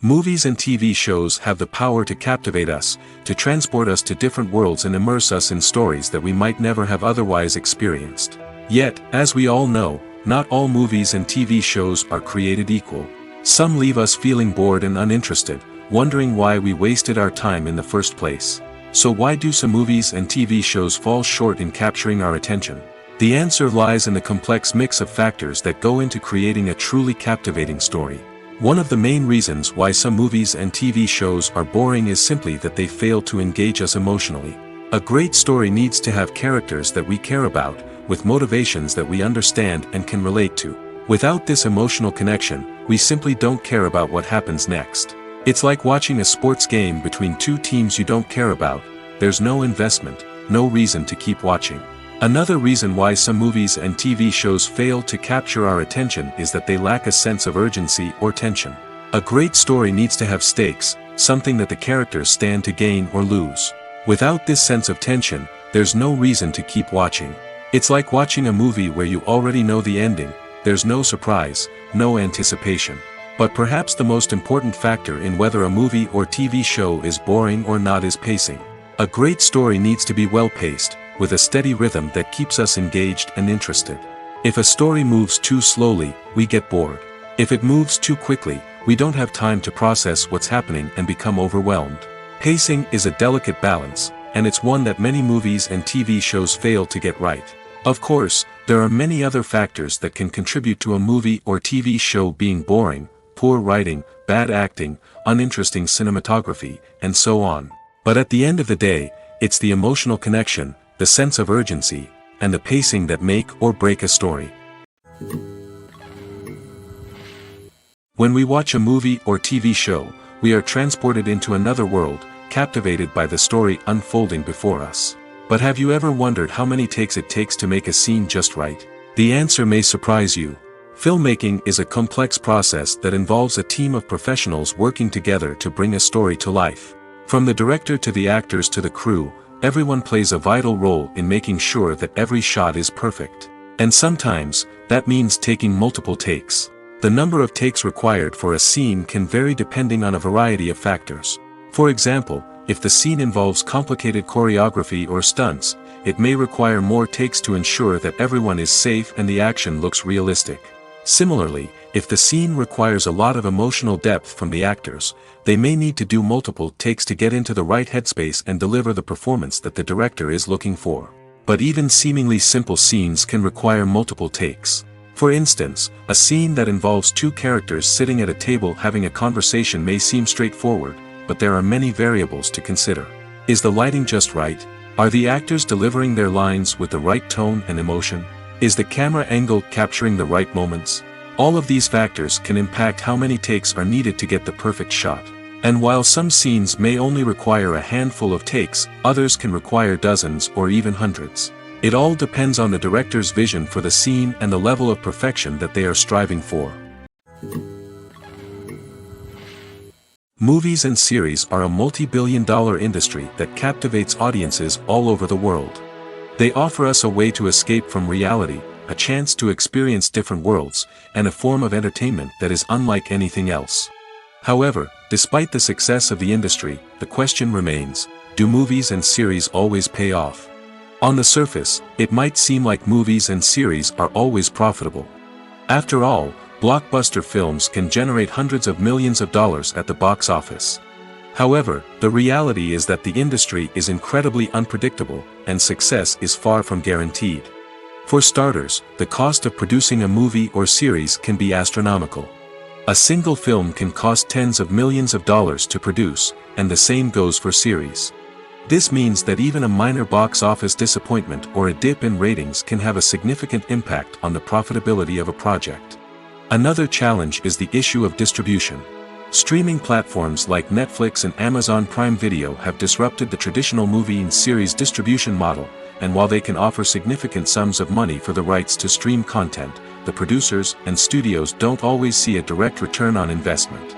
Movies and TV shows have the power to captivate us, to transport us to different worlds and immerse us in stories that we might never have otherwise experienced. Yet, as we all know, not all movies and TV shows are created equal. Some leave us feeling bored and uninterested, wondering why we wasted our time in the first place. So why do some movies and TV shows fall short in capturing our attention? The answer lies in the complex mix of factors that go into creating a truly captivating story. One of the main reasons why some movies and TV shows are boring is simply that they fail to engage us emotionally. A great story needs to have characters that we care about, with motivations that we understand and can relate to. Without this emotional connection, we simply don't care about what happens next. It's like watching a sports game between two teams you don't care about. There's no investment, no reason to keep watching. Another reason why some movies and TV shows fail to capture our attention is that they lack a sense of urgency or tension. A great story needs to have stakes, something that the characters stand to gain or lose. Without this sense of tension, there's no reason to keep watching. It's like watching a movie where you already know the ending. There's no surprise, no anticipation. But perhaps the most important factor in whether a movie or TV show is boring or not is pacing. A great story needs to be well-paced, with a steady rhythm that keeps us engaged and interested. If a story moves too slowly, we get bored. If it moves too quickly, we don't have time to process what's happening and become overwhelmed. Pacing is a delicate balance, and it's one that many movies and TV shows fail to get right. Of course, there are many other factors that can contribute to a movie or TV show being boring: poor writing, bad acting, uninteresting cinematography, and so on. But at the end of the day, it's the emotional connection, the sense of urgency, and the pacing that make or break a story. When we watch a movie or TV show, we are transported into another world, captivated by the story unfolding before us. But have you ever wondered how many takes it takes to make a scene just right? The answer may surprise you. Filmmaking is a complex process that involves a team of professionals working together to bring a story to life. From the director to the actors to the crew, everyone plays a vital role in making sure that every shot is perfect. And sometimes, that means taking multiple takes. The number of takes required for a scene can vary depending on a variety of factors. For example, if the scene involves complicated choreography or stunts, it may require more takes to ensure that everyone is safe and the action looks realistic. Similarly, if the scene requires a lot of emotional depth from the actors, they may need to do multiple takes to get into the right headspace and deliver the performance that the director is looking for. But even seemingly simple scenes can require multiple takes. For instance, a scene that involves two characters sitting at a table having a conversation may seem straightforward, but there are many variables to consider. Is the lighting just right? Are the actors delivering their lines with the right tone and emotion? Is the camera angle capturing the right moments? All of these factors can impact how many takes are needed to get the perfect shot. And while some scenes may only require a handful of takes, others can require dozens or even hundreds. It all depends on the director's vision for the scene and the level of perfection that they are striving for. Movies and series are a multi-billion-dollar industry that captivates audiences all over the world. They offer us a way to escape from reality, a chance to experience different worlds, and a form of entertainment that is unlike anything else. However, despite the success of the industry, the question remains, do movies and series always pay off? On the surface, it might seem like movies and series are always profitable. After all, blockbuster films can generate hundreds of millions of dollars at the box office. However, the reality is that the industry is incredibly unpredictable, and success is far from guaranteed. For starters, the cost of producing a movie or series can be astronomical. A single film can cost tens of millions of dollars to produce, and the same goes for series. This means that even a minor box office disappointment or a dip in ratings can have a significant impact on the profitability of a project. Another challenge is the issue of distribution. Streaming platforms like Netflix and Amazon Prime Video have disrupted the traditional movie and series distribution model, and while they can offer significant sums of money for the rights to stream content, the producers and studios don't always see a direct return on investment.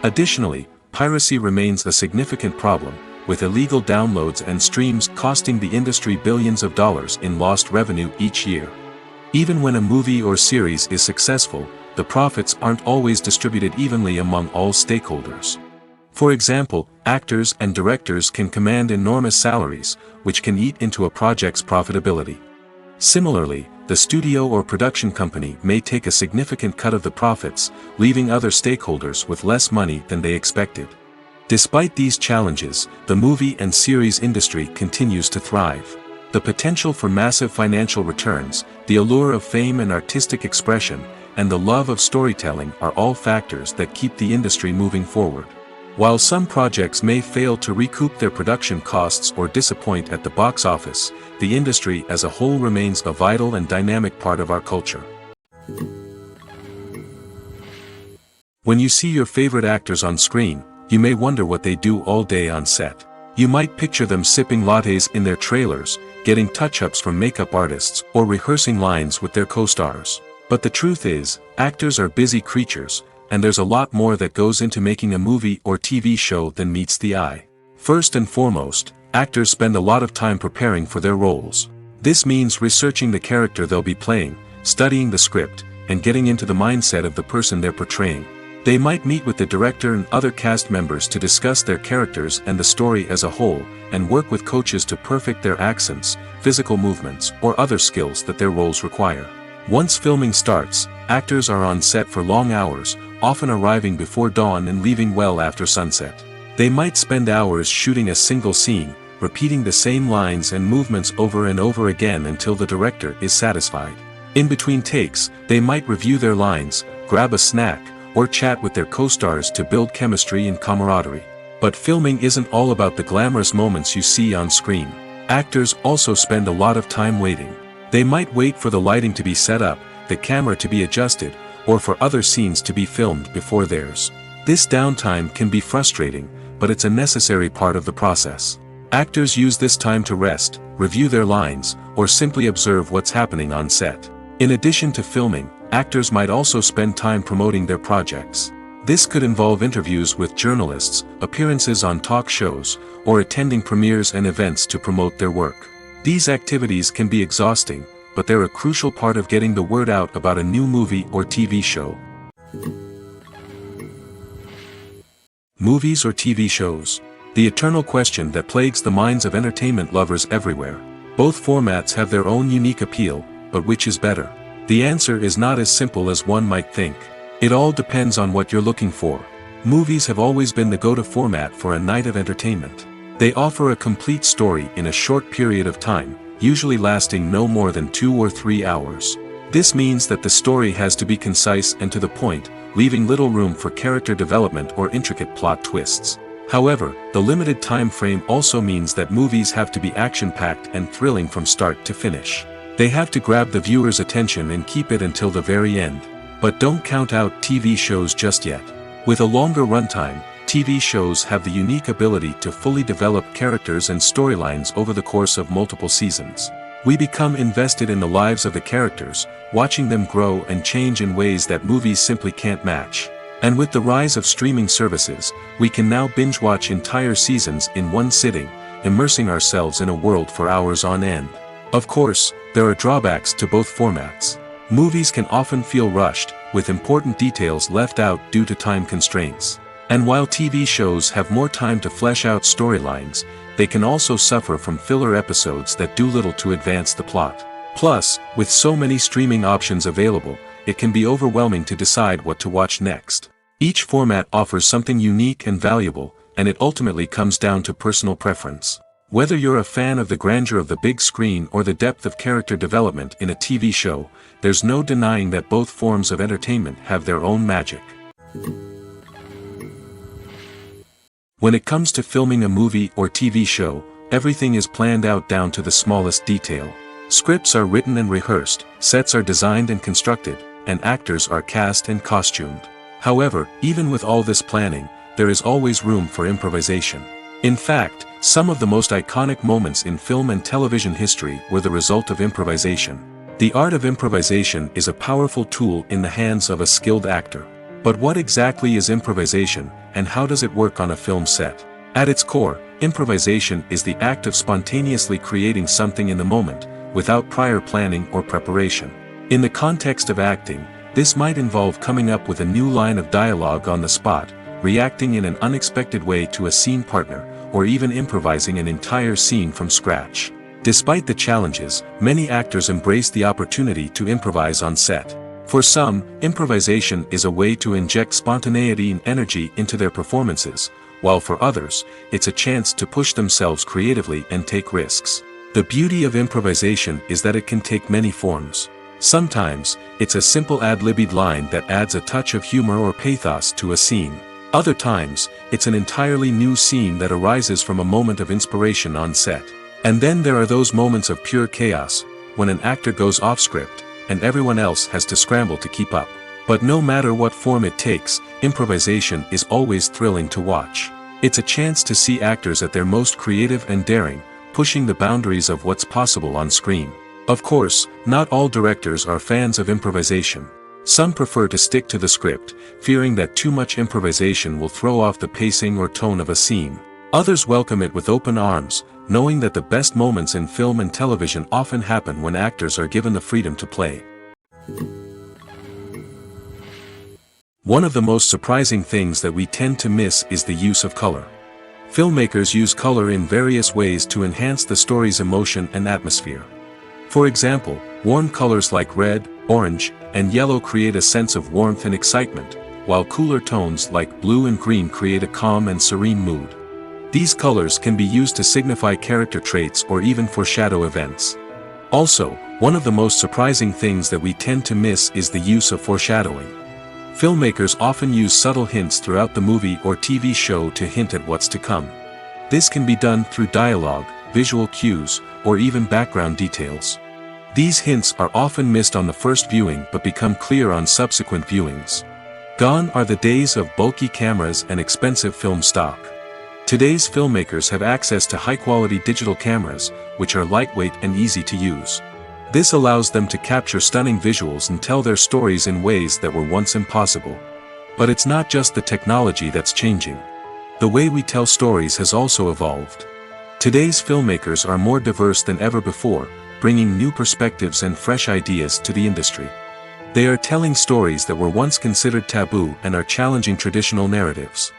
Additionally, piracy remains a significant problem, with illegal downloads and streams costing the industry billions of dollars in lost revenue each year. Even when a movie or series is successful, the profits aren't always distributed evenly among all stakeholders. For example, actors and directors can command enormous salaries, which can eat into a project's profitability. Similarly, the studio or production company may take a significant cut of the profits, leaving other stakeholders with less money than they expected. Despite these challenges, the movie and series industry continues to thrive. The potential for massive financial returns, the allure of fame and artistic expression, and the love of storytelling are all factors that keep the industry moving forward. While some projects may fail to recoup their production costs or disappoint at the box office, the industry as a whole remains a vital and dynamic part of our culture. When you see your favorite actors on screen, you may wonder what they do all day on set. You might picture them sipping lattes in their trailers, getting touch-ups from makeup artists, or rehearsing lines with their co-stars. But the truth is, actors are busy creatures, and there's a lot more that goes into making a movie or TV show than meets the eye. First and foremost, actors spend a lot of time preparing for their roles. This means researching the character they'll be playing, studying the script, and getting into the mindset of the person they're portraying. They might meet with the director and other cast members to discuss their characters and the story as a whole, and work with coaches to perfect their accents, physical movements, or other skills that their roles require. Once filming starts, actors are on set for long hours, often arriving before dawn and leaving well after sunset. They might spend hours shooting a single scene, repeating the same lines and movements over and over again until the director is satisfied. In between takes, they might review their lines, grab a snack, or chat with their co-stars to build chemistry and camaraderie. But filming isn't all about the glamorous moments you see on screen. Actors also spend a lot of time waiting. They might wait for the lighting to be set up, the camera to be adjusted, or for other scenes to be filmed before theirs. This downtime can be frustrating, but it's a necessary part of the process. Actors use this time to rest, review their lines, or simply observe what's happening on set. In addition to filming, actors might also spend time promoting their projects. This could involve interviews with journalists, appearances on talk shows, or attending premieres and events to promote their work. These activities can be exhausting, but they're a crucial part of getting the word out about a new movie or TV show. Movies or TV shows? The eternal question that plagues the minds of entertainment lovers everywhere. Both formats have their own unique appeal, but which is better? The answer is not as simple as one might think. It all depends on what you're looking for. Movies have always been the go-to format for a night of entertainment. They offer a complete story in a short period of time, usually lasting no more than 2 or 3 hours. This means that the story has to be concise and to the point, leaving little room for character development or intricate plot twists. However, the limited time frame also means that movies have to be action-packed and thrilling from start to finish. They have to grab the viewer's attention and keep it until the very end. But don't count out TV shows just yet. With a longer runtime, TV shows have the unique ability to fully develop characters and storylines over the course of multiple seasons. We become invested in the lives of the characters, watching them grow and change in ways that movies simply can't match. And with the rise of streaming services, we can now binge-watch entire seasons in one sitting, immersing ourselves in a world for hours on end. Of course, there are drawbacks to both formats. Movies can often feel rushed, with important details left out due to time constraints. And while TV shows have more time to flesh out storylines, they can also suffer from filler episodes that do little to advance the plot. Plus, with so many streaming options available, it can be overwhelming to decide what to watch next. Each format offers something unique and valuable, and it ultimately comes down to personal preference. Whether you're a fan of the grandeur of the big screen or the depth of character development in a TV show, there's no denying that both forms of entertainment have their own magic. When it comes to filming a movie or TV show, everything is planned out down to the smallest detail. Scripts are written and rehearsed, sets are designed and constructed, and actors are cast and costumed. However, even with all this planning, there is always room for improvisation. In fact, some of the most iconic moments in film and television history were the result of improvisation. The art of improvisation is a powerful tool in the hands of a skilled actor. But what exactly is improvisation, and how does it work on a film set? At its core, improvisation is the act of spontaneously creating something in the moment, without prior planning or preparation. In the context of acting, this might involve coming up with a new line of dialogue on the spot, reacting in an unexpected way to a scene partner, or even improvising an entire scene from scratch. Despite the challenges, many actors embrace the opportunity to improvise on set. For some, improvisation is a way to inject spontaneity and energy into their performances, while for others, it's a chance to push themselves creatively and take risks. The beauty of improvisation is that it can take many forms. Sometimes, it's a simple ad-libbed line that adds a touch of humor or pathos to a scene. Other times, it's an entirely new scene that arises from a moment of inspiration on set. And then there are those moments of pure chaos, when an actor goes off script, and everyone else has to scramble to keep up. But no matter what form it takes, improvisation is always thrilling to watch. It's a chance to see actors at their most creative and daring, pushing the boundaries of what's possible on screen. Of course, not all directors are fans of improvisation. Some prefer to stick to the script, fearing that too much improvisation will throw off the pacing or tone of a scene. Others welcome it with open arms, knowing that the best moments in film and television often happen when actors are given the freedom to play. One of the most surprising things that we tend to miss is the use of color. Filmmakers use color in various ways to enhance the story's emotion and atmosphere. For example, warm colors like red, orange, and yellow create a sense of warmth and excitement, while cooler tones like blue and green create a calm and serene mood. These colors can be used to signify character traits or even foreshadow events. Also, one of the most surprising things that we tend to miss is the use of foreshadowing. Filmmakers often use subtle hints throughout the movie or TV show to hint at what's to come. This can be done through dialogue, visual cues, or even background details. These hints are often missed on the first viewing but become clear on subsequent viewings. Gone are the days of bulky cameras and expensive film stock. Today's filmmakers have access to high-quality digital cameras, which are lightweight and easy to use. This allows them to capture stunning visuals and tell their stories in ways that were once impossible. But it's not just the technology that's changing. The way we tell stories has also evolved. Today's filmmakers are more diverse than ever before, bringing new perspectives and fresh ideas to the industry. They are telling stories that were once considered taboo and are challenging traditional narratives.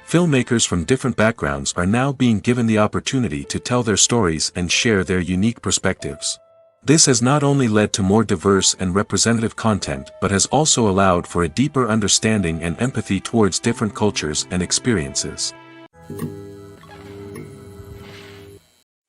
Filmmakers from different backgrounds are now being given the opportunity to tell their stories and share their unique perspectives. This has not only led to more diverse and representative content but has also allowed for a deeper understanding and empathy towards different cultures and experiences.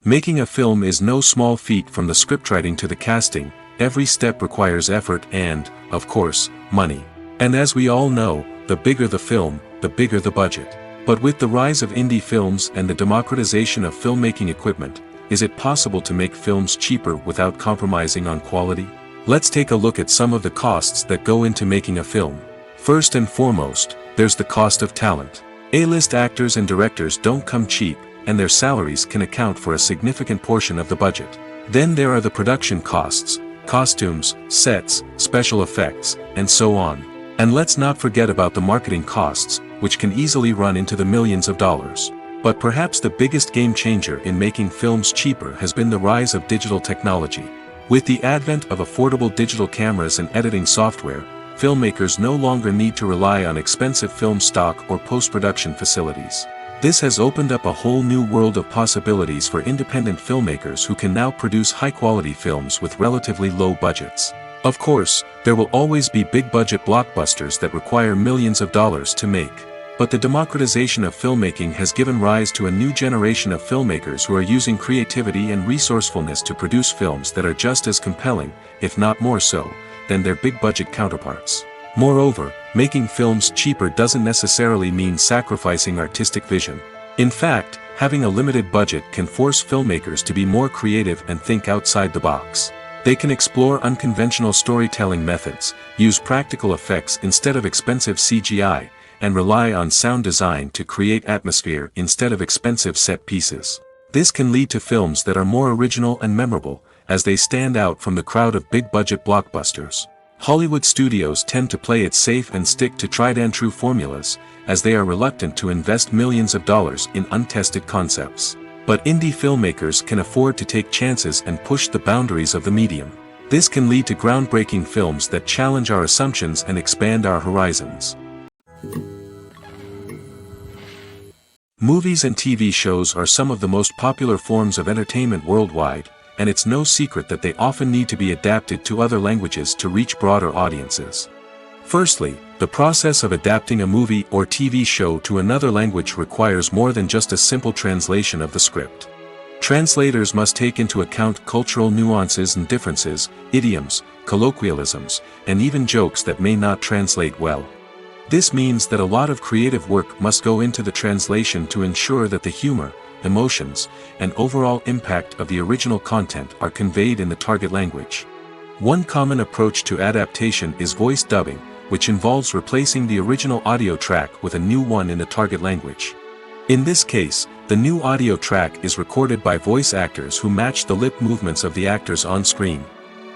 Making a film is no small feat. From the scriptwriting to the casting, every step requires effort and, of course, money. And as we all know, the bigger the film, the bigger the budget. But with the rise of indie films and the democratization of filmmaking equipment, is it possible to make films cheaper without compromising on quality? Let's take a look at some of the costs that go into making a film. First and foremost, there's the cost of talent. A-list actors and directors don't come cheap, and their salaries can account for a significant portion of the budget. Then there are the production costs, costumes, sets, special effects, and so on. And let's not forget about the marketing costs, which can easily run into the millions of dollars. But perhaps the biggest game changer in making films cheaper has been the rise of digital technology. With the advent of affordable digital cameras and editing software, filmmakers no longer need to rely on expensive film stock or post-production facilities. This has opened up a whole new world of possibilities for independent filmmakers who can now produce high-quality films with relatively low budgets. Of course, there will always be big-budget blockbusters that require millions of dollars to make. But the democratization of filmmaking has given rise to a new generation of filmmakers who are using creativity and resourcefulness to produce films that are just as compelling, if not more so, than their big-budget counterparts. Moreover, making films cheaper doesn't necessarily mean sacrificing artistic vision. In fact, having a limited budget can force filmmakers to be more creative and think outside the box. They can explore unconventional storytelling methods, use practical effects instead of expensive CGI, and rely on sound design to create atmosphere instead of expensive set pieces. This can lead to films that are more original and memorable, as they stand out from the crowd of big-budget blockbusters. Hollywood studios tend to play it safe and stick to tried-and-true formulas, as they are reluctant to invest millions of dollars in untested concepts. But indie filmmakers can afford to take chances and push the boundaries of the medium. This can lead to groundbreaking films that challenge our assumptions and expand our horizons. Movies and TV shows are some of the most popular forms of entertainment worldwide, and it's no secret that they often need to be adapted to other languages to reach broader audiences. Firstly, the process of adapting a movie or TV show to another language requires more than just a simple translation of the script. Translators must take into account cultural nuances and differences, idioms, colloquialisms, and even jokes that may not translate well. This means that a lot of creative work must go into the translation to ensure that the humor, emotions, and overall impact of the original content are conveyed in the target language. One common approach to adaptation is voice dubbing, which involves replacing the original audio track with a new one in the target language. In this case, the new audio track is recorded by voice actors who match the lip movements of the actors on screen.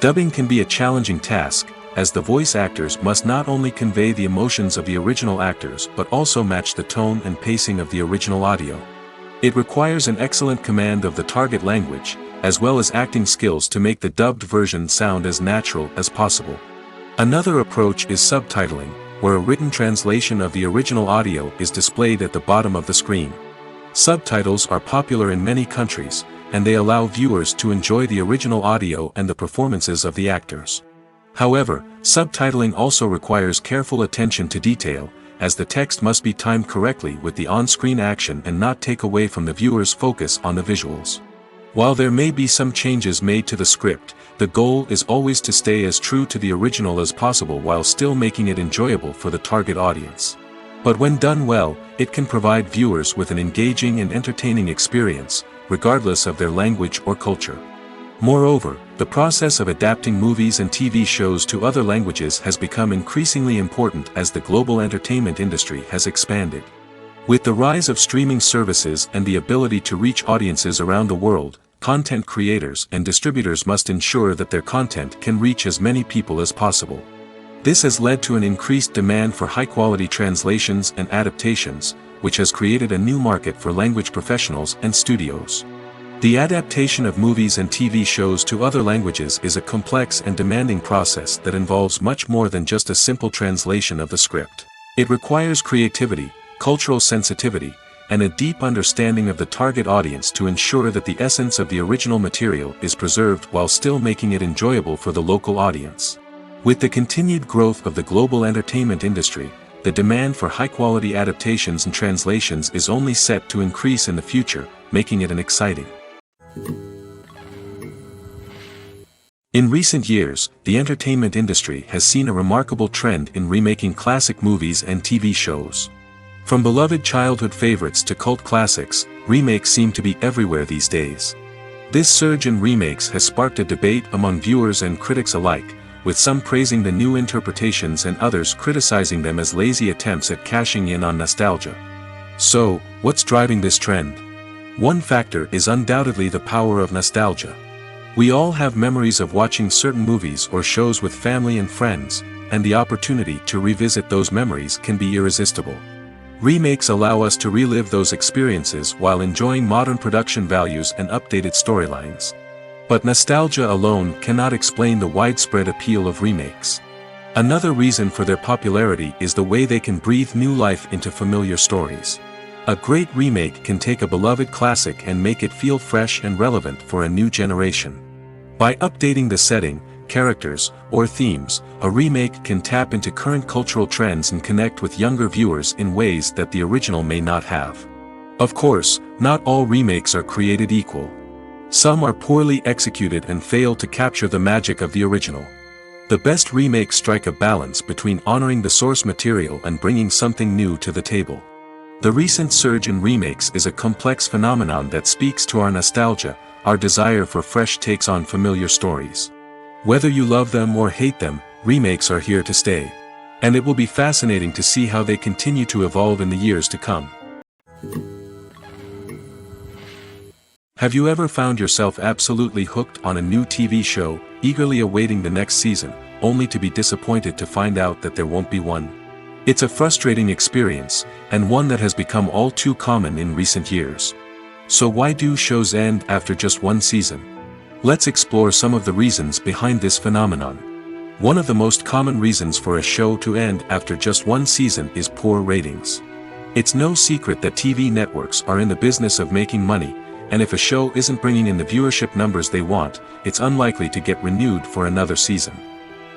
Dubbing can be a challenging task, as the voice actors must not only convey the emotions of the original actors but also match the tone and pacing of the original audio. It requires an excellent command of the target language, as well as acting skills to make the dubbed version sound as natural as possible. Another approach is subtitling, where a written translation of the original audio is displayed at the bottom of the screen. Subtitles are popular in many countries, and they allow viewers to enjoy the original audio and the performances of the actors. However, subtitling also requires careful attention to detail, as the text must be timed correctly with the on-screen action and not take away from the viewer's focus on the visuals. While there may be some changes made to the script, the goal is always to stay as true to the original as possible while still making it enjoyable for the target audience. But when done well, it can provide viewers with an engaging and entertaining experience, regardless of their language or culture. Moreover, the process of adapting movies and TV shows to other languages has become increasingly important as the global entertainment industry has expanded. With the rise of streaming services and the ability to reach audiences around the world, content creators and distributors must ensure that their content can reach as many people as possible. This has led to an increased demand for high-quality translations and adaptations, which has created a new market for language professionals and studios. The adaptation of movies and TV shows to other languages is a complex and demanding process that involves much more than just a simple translation of the script. It requires creativity, cultural sensitivity, and a deep understanding of the target audience to ensure that the essence of the original material is preserved while still making it enjoyable for the local audience. With the continued growth of the global entertainment industry, the demand for high-quality adaptations and translations is only set to increase in the future, making it an exciting. In recent years, the entertainment industry has seen a remarkable trend in remaking classic movies and TV shows. From beloved childhood favorites to cult classics, remakes seem to be everywhere these days. This surge in remakes has sparked a debate among viewers and critics alike, with some praising the new interpretations and others criticizing them as lazy attempts at cashing in on nostalgia. So, what's driving this trend? One factor is undoubtedly the power of nostalgia. We all have memories of watching certain movies or shows with family and friends, and the opportunity to revisit those memories can be irresistible. Remakes allow us to relive those experiences while enjoying modern production values and updated storylines. But nostalgia alone cannot explain the widespread appeal of remakes. Another reason for their popularity is the way they can breathe new life into familiar stories. A great remake can take a beloved classic and make it feel fresh and relevant for a new generation. By updating the setting, characters, or themes, a remake can tap into current cultural trends and connect with younger viewers in ways that the original may not have. Of course, not all remakes are created equal. Some are poorly executed and fail to capture the magic of the original. The best remakes strike a balance between honoring the source material and bringing something new to the table. The recent surge in remakes is a complex phenomenon that speaks to our nostalgia, our desire for fresh takes on familiar stories. Whether you love them or hate them, remakes are here to stay. And it will be fascinating to see how they continue to evolve in the years to come. Have you ever found yourself absolutely hooked on a new TV show, eagerly awaiting the next season, only to be disappointed to find out that there won't be one? It's a frustrating experience, and one that has become all too common in recent years. So why do shows end after just one season? Let's explore some of the reasons behind this phenomenon. One of the most common reasons for a show to end after just one season is poor ratings. It's no secret that TV networks are in the business of making money, and if a show isn't bringing in the viewership numbers they want, it's unlikely to get renewed for another season.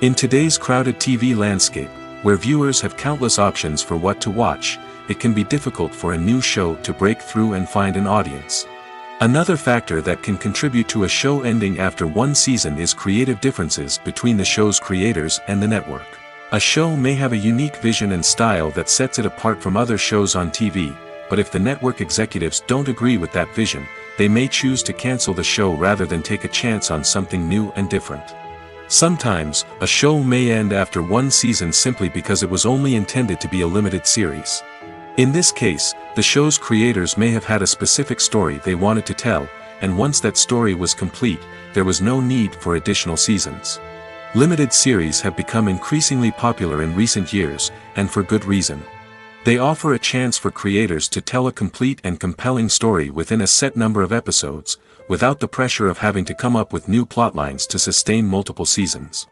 In today's crowded TV landscape, where viewers have countless options for what to watch, it can be difficult for a new show to break through and find an audience. Another factor that can contribute to a show ending after one season is creative differences between the show's creators and the network. A show may have a unique vision and style that sets it apart from other shows on TV, but if the network executives don't agree with that vision, they may choose to cancel the show rather than take a chance on something new and different. Sometimes, a show may end after one season simply because it was only intended to be a limited series. In this case, the show's creators may have had a specific story they wanted to tell, and once that story was complete, there was no need for additional seasons. Limited series have become increasingly popular in recent years, and for good reason. They offer a chance for creators to tell a complete and compelling story within a set number of episodes, without the pressure of having to come up with new plotlines to sustain multiple seasons.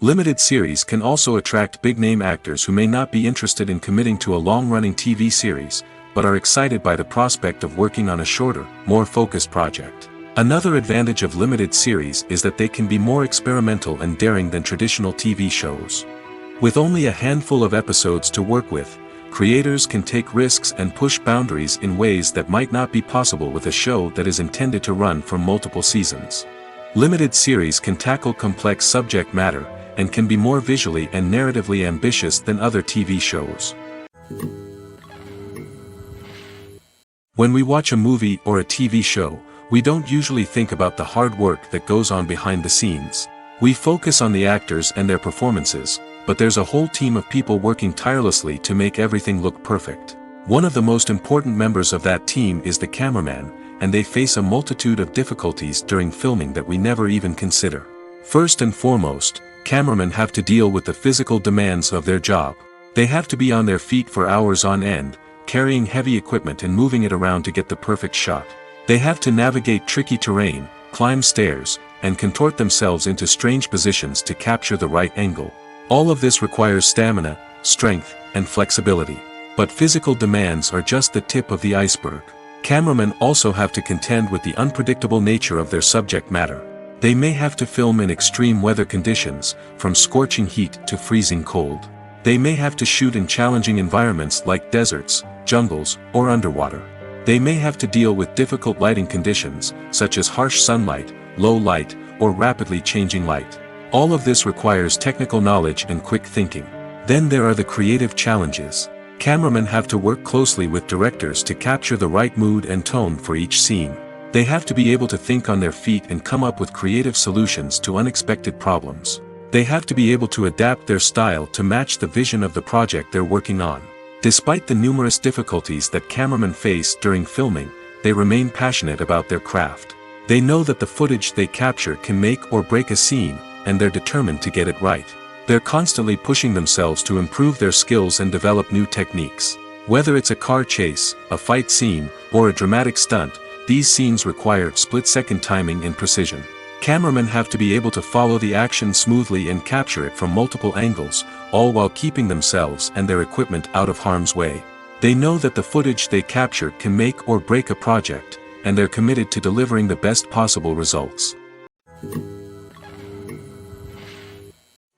Limited series can also attract big-name actors who may not be interested in committing to a long-running TV series, but are excited by the prospect of working on a shorter, more focused project. Another advantage of limited series is that they can be more experimental and daring than traditional TV shows. With only a handful of episodes to work with, creators can take risks and push boundaries in ways that might not be possible with a show that is intended to run for multiple seasons. Limited series can tackle complex subject matter, and can be more visually and narratively ambitious than other TV shows. When we watch a movie or a TV show, we don't usually think about the hard work that goes on behind the scenes. We focus on the actors and their performances, but there's a whole team of people working tirelessly to make everything look perfect. One of the most important members of that team is the cameraman, and they face a multitude of difficulties during filming that we never even consider. First and foremost, cameramen have to deal with the physical demands of their job. They have to be on their feet for hours on end, carrying heavy equipment and moving it around to get the perfect shot. They have to navigate tricky terrain, climb stairs, and contort themselves into strange positions to capture the right angle. All of this requires stamina, strength, and flexibility. But physical demands are just the tip of the iceberg. Cameramen also have to contend with the unpredictable nature of their subject matter. They may have to film in extreme weather conditions, from scorching heat to freezing cold. They may have to shoot in challenging environments like deserts, jungles, or underwater. They may have to deal with difficult lighting conditions, such as harsh sunlight, low light, or rapidly changing light. All of this requires technical knowledge and quick thinking. Then there are the creative challenges. Cameramen have to work closely with directors to capture the right mood and tone for each scene. They have to be able to think on their feet and come up with creative solutions to unexpected problems. They have to be able to adapt their style to match the vision of the project they're working on. Despite the numerous difficulties that cameramen face during filming, they remain passionate about their craft. They know that the footage they capture can make or break a scene, and they're determined to get it right. They're constantly pushing themselves to improve their skills and develop new techniques. Whether it's a car chase, a fight scene, or a dramatic stunt, these scenes require split-second timing and precision. Cameramen have to be able to follow the action smoothly and capture it from multiple angles, all while keeping themselves and their equipment out of harm's way. They know that the footage they capture can make or break a project, and they're committed to delivering the best possible results.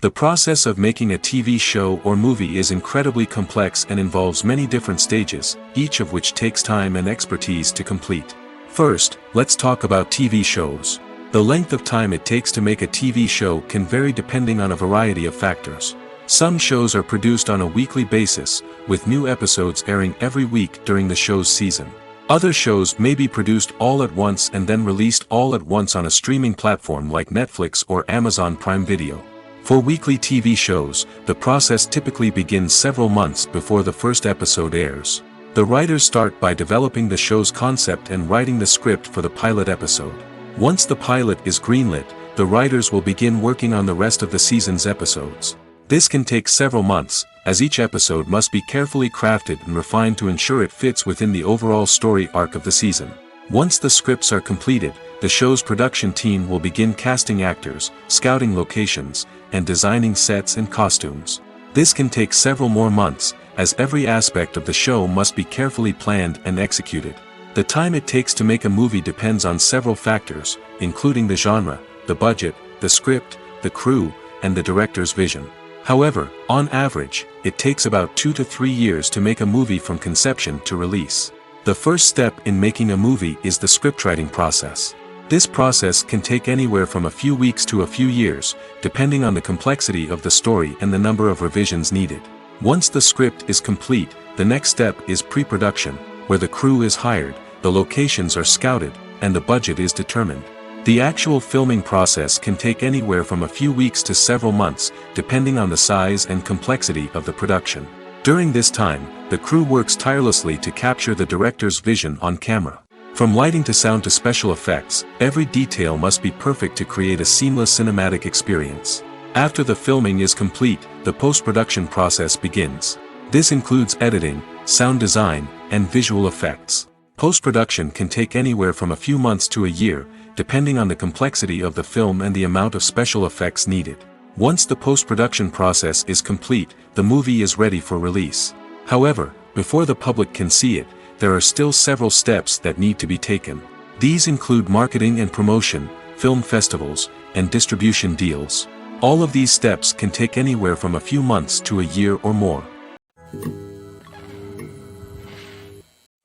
The process of making a TV show or movie is incredibly complex and involves many different stages, each of which takes time and expertise to complete. First, let's talk about TV shows. The length of time it takes to make a TV show can vary depending on a variety of factors. Some shows are produced on a weekly basis, with new episodes airing every week during the show's season. Other shows may be produced all at once and then released all at once on a streaming platform like Netflix or Amazon Prime Video. For weekly TV shows, the process typically begins several months before the first episode airs. The writers start by developing the show's concept and writing the script for the pilot episode. Once the pilot is greenlit, the writers will begin working on the rest of the season's episodes. This can take several months, as each episode must be carefully crafted and refined to ensure it fits within the overall story arc of the season. Once the scripts are completed, the show's production team will begin casting actors, scouting locations, and designing sets and costumes. This can take several more months, as every aspect of the show must be carefully planned and executed. The time it takes to make a movie depends on several factors, including the genre, the budget, the script, the crew, and the director's vision. However, on average, it takes about 2 to 3 years to make a movie from conception to release. The first step in making a movie is the scriptwriting process. This process can take anywhere from a few weeks to a few years, depending on the complexity of the story and the number of revisions needed. Once the script is complete, the next step is pre-production, where the crew is hired, the locations are scouted, and the budget is determined. The actual filming process can take anywhere from a few weeks to several months, depending on the size and complexity of the production. During this time, the crew works tirelessly to capture the director's vision on camera. From lighting to sound to special effects, every detail must be perfect to create a seamless cinematic experience. After the filming is complete, the post-production process begins. This includes editing, sound design, and visual effects. Post-production can take anywhere from a few months to a year, depending on the complexity of the film and the amount of special effects needed. Once the post-production process is complete, the movie is ready for release. However, before the public can see it, there are still several steps that need to be taken. These include marketing and promotion, film festivals, and distribution deals. All of these steps can take anywhere from a few months to a year or more.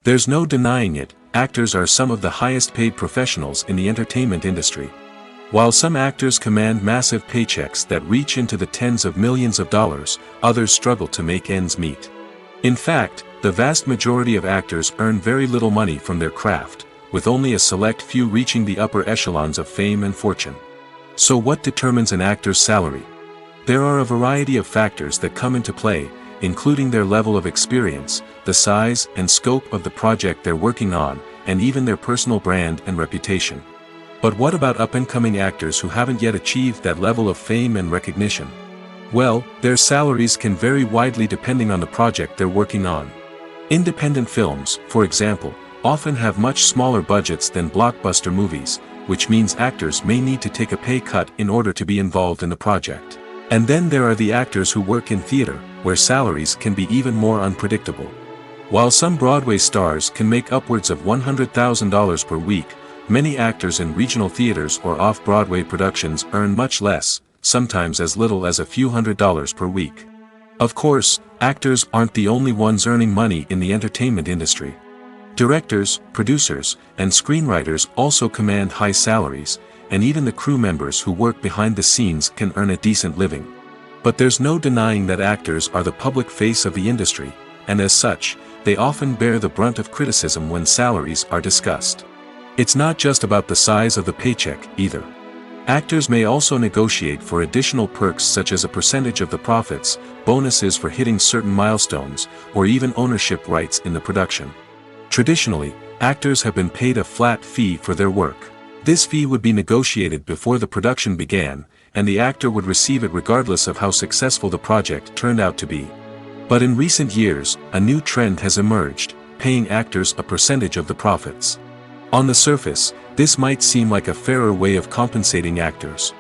There's no denying it, actors are some of the highest paid professionals in the entertainment industry. While some actors command massive paychecks that reach into the tens of millions of dollars, others struggle to make ends meet. In fact, the vast majority of actors earn very little money from their craft, with only a select few reaching the upper echelons of fame and fortune. So what determines an actor's salary? There are a variety of factors that come into play, including their level of experience, the size and scope of the project they're working on, and even their personal brand and reputation. But what about up-and-coming actors who haven't yet achieved that level of fame and recognition? Well, their salaries can vary widely depending on the project they're working on. Independent films, for example, often have much smaller budgets than blockbuster movies, which means actors may need to take a pay cut in order to be involved in the project. And then there are the actors who work in theater, where salaries can be even more unpredictable. While some Broadway stars can make upwards of $100,000 per week, many actors in regional theaters or off-Broadway productions earn much less, sometimes as little as a few $100s per week. Of course, actors aren't the only ones earning money in the entertainment industry. Directors, producers, and screenwriters also command high salaries, and even the crew members who work behind the scenes can earn a decent living. But there's no denying that actors are the public face of the industry, and as such, they often bear the brunt of criticism when salaries are discussed. It's not just about the size of the paycheck, either. Actors may also negotiate for additional perks such as a percentage of the profits, bonuses for hitting certain milestones, or even ownership rights in the production. Traditionally, actors have been paid a flat fee for their work. This fee would be negotiated before the production began, and the actor would receive it regardless of how successful the project turned out to be. But in recent years, a new trend has emerged, paying actors a percentage of the profits. On the surface, this might seem like a fairer way of compensating actors.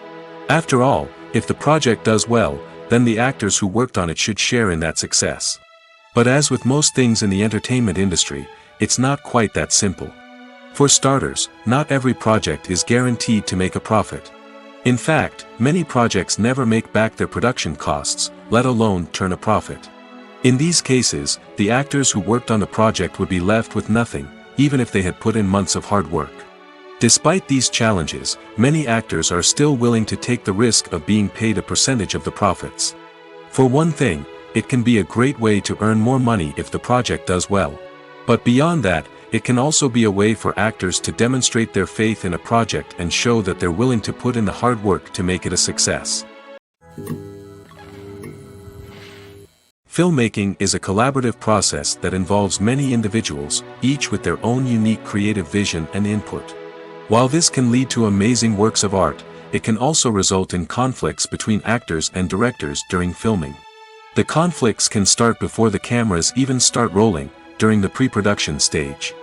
After all, if the project does well, then the actors who worked on it should share in that success. But as with most things in the entertainment industry, it's not quite that simple. For starters, not every project is guaranteed to make a profit. In fact, many projects never make back their production costs, let alone turn a profit. In these cases, the actors who worked on the project would be left with nothing, even if they had put in months of hard work. Despite these challenges, many actors are still willing to take the risk of being paid a percentage of the profits. For one thing, it can be a great way to earn more money if the project does well. But beyond that, it can also be a way for actors to demonstrate their faith in a project and show that they're willing to put in the hard work to make it a success. Filmmaking is a collaborative process that involves many individuals, each with their own unique creative vision and input. While this can lead to amazing works of art, it can also result in conflicts between actors and directors during filming. The conflicts can start before the cameras even start rolling, during the pre-production stage.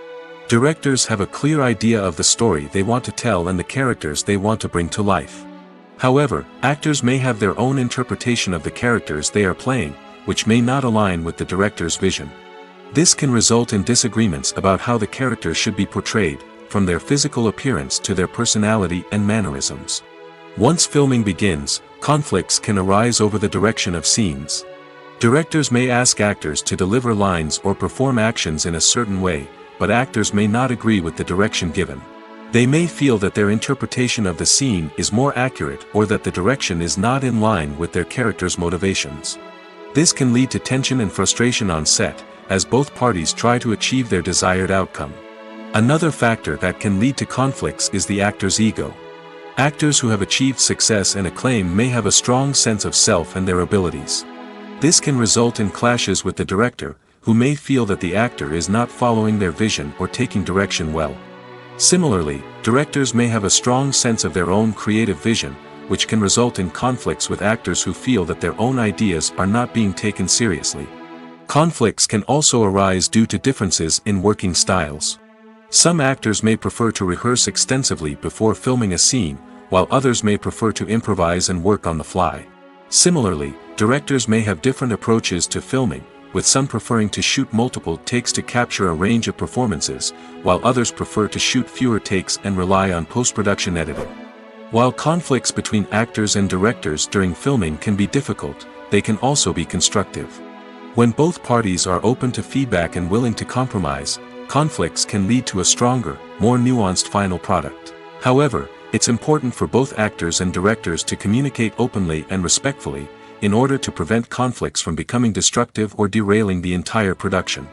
Directors have a clear idea of the story they want to tell and the characters they want to bring to life. However, actors may have their own interpretation of the characters they are playing, which may not align with the director's vision. This can result in disagreements about how the characters should be portrayed, from their physical appearance to their personality and mannerisms. Once filming begins, conflicts can arise over the direction of scenes. Directors may ask actors to deliver lines or perform actions in a certain way, but actors may not agree with the direction given. They may feel that their interpretation of the scene is more accurate or that the direction is not in line with their character's motivations. This can lead to tension and frustration on set, as both parties try to achieve their desired outcome. Another factor that can lead to conflicts is the actor's ego. Actors who have achieved success and acclaim may have a strong sense of self and their abilities. This can result in clashes with the director, who may feel that the actor is not following their vision or taking direction well. Similarly, directors may have a strong sense of their own creative vision, which can result in conflicts with actors who feel that their own ideas are not being taken seriously. Conflicts can also arise due to differences in working styles. Some actors may prefer to rehearse extensively before filming a scene, while others may prefer to improvise and work on the fly. Similarly, directors may have different approaches to filming, with some preferring to shoot multiple takes to capture a range of performances, while others prefer to shoot fewer takes and rely on post-production editing. While conflicts between actors and directors during filming can be difficult, they can also be constructive. When both parties are open to feedback and willing to compromise, conflicts can lead to a stronger, more nuanced final product. However, it's important for both actors and directors to communicate openly and respectfully, in order to prevent conflicts from becoming destructive or derailing the entire production.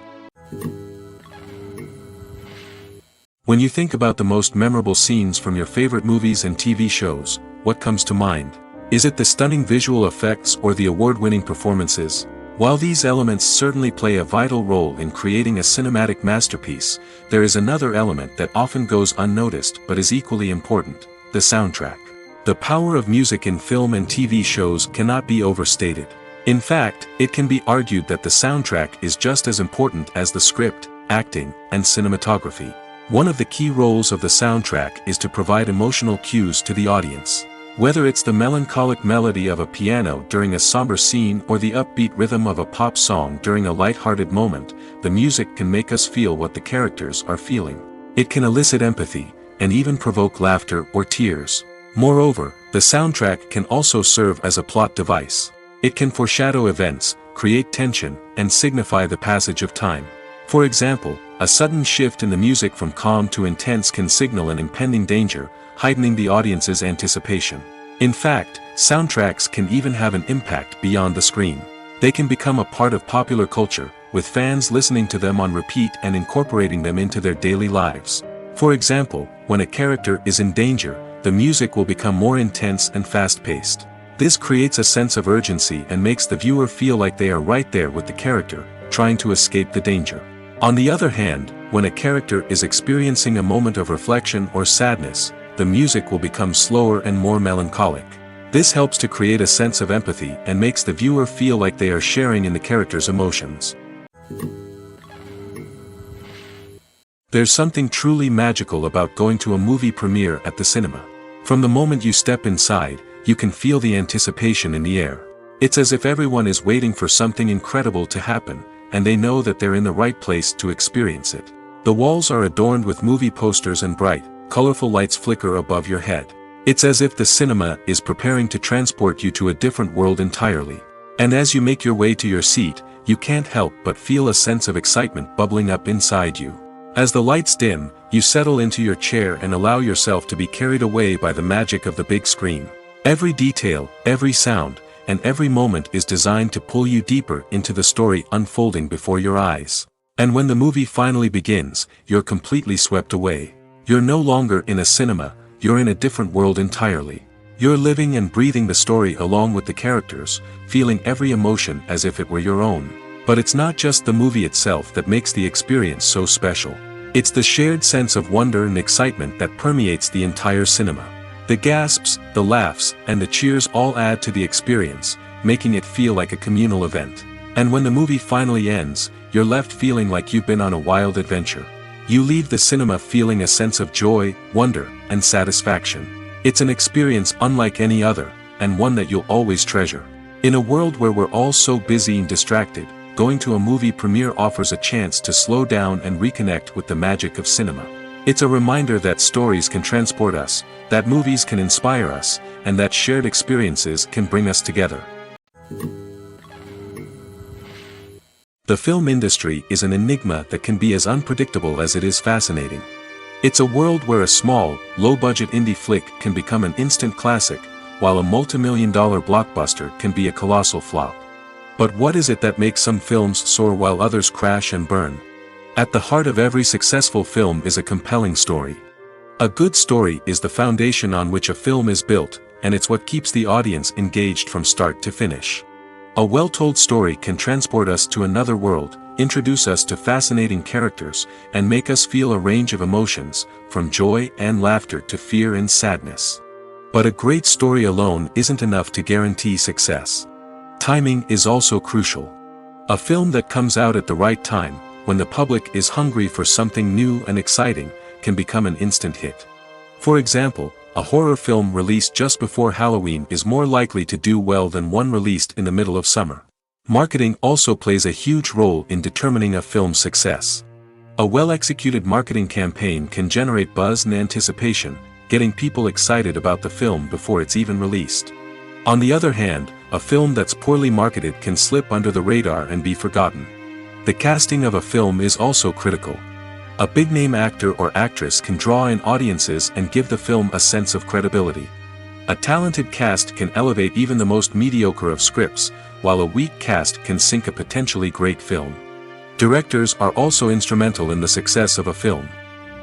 When you think about the most memorable scenes from your favorite movies and TV shows, what comes to mind? Is it the stunning visual effects or the award-winning performances? While these elements certainly play a vital role in creating a cinematic masterpiece, there is another element that often goes unnoticed but is equally important: the soundtrack. The power of music in film and TV shows cannot be overstated. In fact, it can be argued that the soundtrack is just as important as the script, acting, and cinematography. One of the key roles of the soundtrack is to provide emotional cues to the audience. Whether it's the melancholic melody of a piano during a somber scene or the upbeat rhythm of a pop song during a light-hearted moment, the music can make us feel what the characters are feeling. It can elicit empathy, and even provoke laughter or tears. Moreover, the soundtrack can also serve as a plot device. It can foreshadow events, create tension, and signify the passage of time. For example, a sudden shift in the music from calm to intense can signal an impending danger, heightening the audience's anticipation. In fact, soundtracks can even have an impact beyond the screen. They can become a part of popular culture, with fans listening to them on repeat and incorporating them into their daily lives. For example, when a character is in danger, the music will become more intense and fast-paced. This creates a sense of urgency and makes the viewer feel like they are right there with the character, trying to escape the danger. On the other hand, when a character is experiencing a moment of reflection or sadness, the music will become slower and more melancholic. This helps to create a sense of empathy and makes the viewer feel like they are sharing in the character's emotions. There's something truly magical about going to a movie premiere at the cinema. From the moment you step inside, you can feel the anticipation in the air. It's as if everyone is waiting for something incredible to happen, and they know that they're in the right place to experience it. The walls are adorned with movie posters and bright, colorful lights flicker above your head. It's as if the cinema is preparing to transport you to a different world entirely. And as you make your way to your seat, you can't help but feel a sense of excitement bubbling up inside you. As the lights dim, you settle into your chair and allow yourself to be carried away by the magic of the big screen. Every detail, every sound, and every moment is designed to pull you deeper into the story unfolding before your eyes. And when the movie finally begins, you're completely swept away. You're no longer in a cinema, you're in a different world entirely. You're living and breathing the story along with the characters, feeling every emotion as if it were your own. But it's not just the movie itself that makes the experience so special. It's the shared sense of wonder and excitement that permeates the entire cinema. The gasps, the laughs, and the cheers all add to the experience, making it feel like a communal event. And when the movie finally ends, you're left feeling like you've been on a wild adventure. You leave the cinema feeling a sense of joy, wonder, and satisfaction. It's an experience unlike any other, and one that you'll always treasure. In a world where we're all so busy and distracted, going to a movie premiere offers a chance to slow down and reconnect with the magic of cinema. It's a reminder that stories can transport us, that movies can inspire us, and that shared experiences can bring us together. The film industry is an enigma that can be as unpredictable as it is fascinating. It's a world where a small, low-budget indie flick can become an instant classic, while a multi-million-dollar blockbuster can be a colossal flop. But what is it that makes some films soar while others crash and burn? At the heart of every successful film is a compelling story. A good story is the foundation on which a film is built, and it's what keeps the audience engaged from start to finish. A well-told story can transport us to another world, introduce us to fascinating characters, and make us feel a range of emotions, from joy and laughter to fear and sadness. But a great story alone isn't enough to guarantee success. Timing is also crucial. A film that comes out at the right time, when the public is hungry for something new and exciting, can become an instant hit. For example, a horror film released just before Halloween is more likely to do well than one released in the middle of summer. Marketing also plays a huge role in determining a film's success. A well-executed marketing campaign can generate buzz and anticipation, getting people excited about the film before it's even released. On the other hand, a film that's poorly marketed can slip under the radar and be forgotten. The casting of a film is also critical. A big-name actor or actress can draw in audiences and give the film a sense of credibility. A talented cast can elevate even the most mediocre of scripts, while a weak cast can sink a potentially great film. Directors are also instrumental in the success of a film.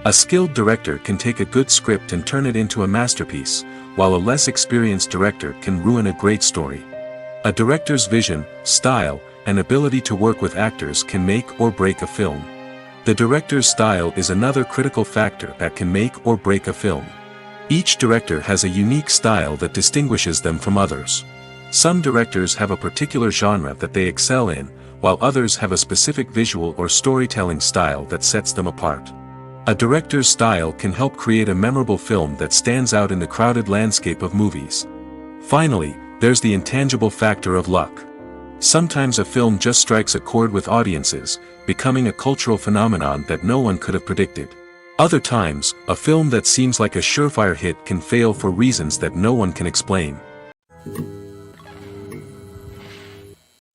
A skilled director can take a good script and turn it into a masterpiece, while a less experienced director can ruin a great story. A director's vision, style, and ability to work with actors can make or break a film. The director's style is another critical factor that can make or break a film. Each director has a unique style that distinguishes them from others. Some directors have a particular genre that they excel in, while others have a specific visual or storytelling style that sets them apart. A director's style can help create a memorable film that stands out in the crowded landscape of movies. Finally, there's the intangible factor of luck. Sometimes a film just strikes a chord with audiences, becoming a cultural phenomenon that no one could have predicted. Other times, a film that seems like a surefire hit can fail for reasons that no one can explain.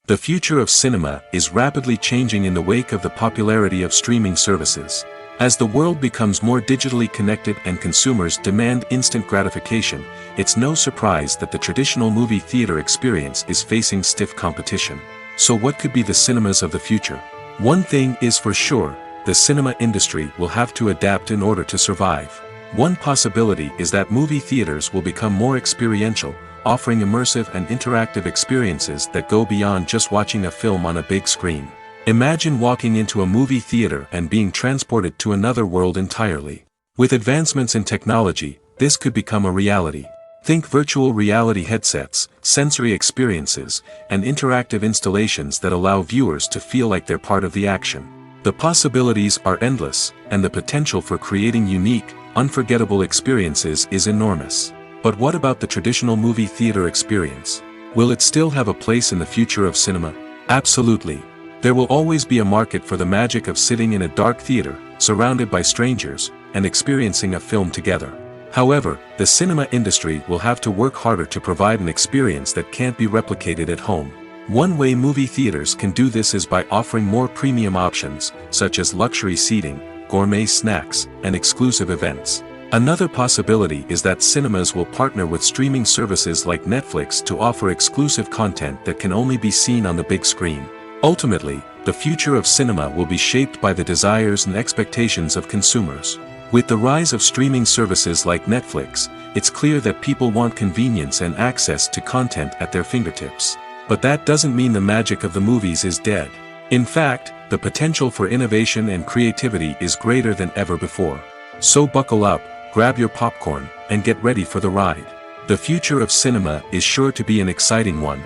The future of cinema is rapidly changing in the wake of the popularity of streaming services. As the world becomes more digitally connected and consumers demand instant gratification, it's no surprise that the traditional movie theater experience is facing stiff competition. So what could be the cinemas of the future? One thing is for sure, the cinema industry will have to adapt in order to survive. One possibility is that movie theaters will become more experiential, offering immersive and interactive experiences that go beyond just watching a film on a big screen. Imagine walking into a movie theater and being transported to another world entirely. With advancements in technology, this could become a reality. Think virtual reality headsets, sensory experiences, and interactive installations that allow viewers to feel like they're part of the action. The possibilities are endless, and the potential for creating unique, unforgettable experiences is enormous. But what about the traditional movie theater experience? Will it still have a place in the future of cinema? Absolutely. There will always be a market for the magic of sitting in a dark theater, surrounded by strangers, and experiencing a film together. However, the cinema industry will have to work harder to provide an experience that can't be replicated at home. One way movie theaters can do this is by offering more premium options, such as luxury seating, gourmet snacks, and exclusive events. Another possibility is that cinemas will partner with streaming services like Netflix to offer exclusive content that can only be seen on the big screen. Ultimately, the future of cinema will be shaped by the desires and expectations of consumers. With the rise of streaming services like Netflix, it's clear that people want convenience and access to content at their fingertips. But that doesn't mean the magic of the movies is dead. In fact, the potential for innovation and creativity is greater than ever before. So buckle up, grab your popcorn, and get ready for the ride. The future of cinema is sure to be an exciting one.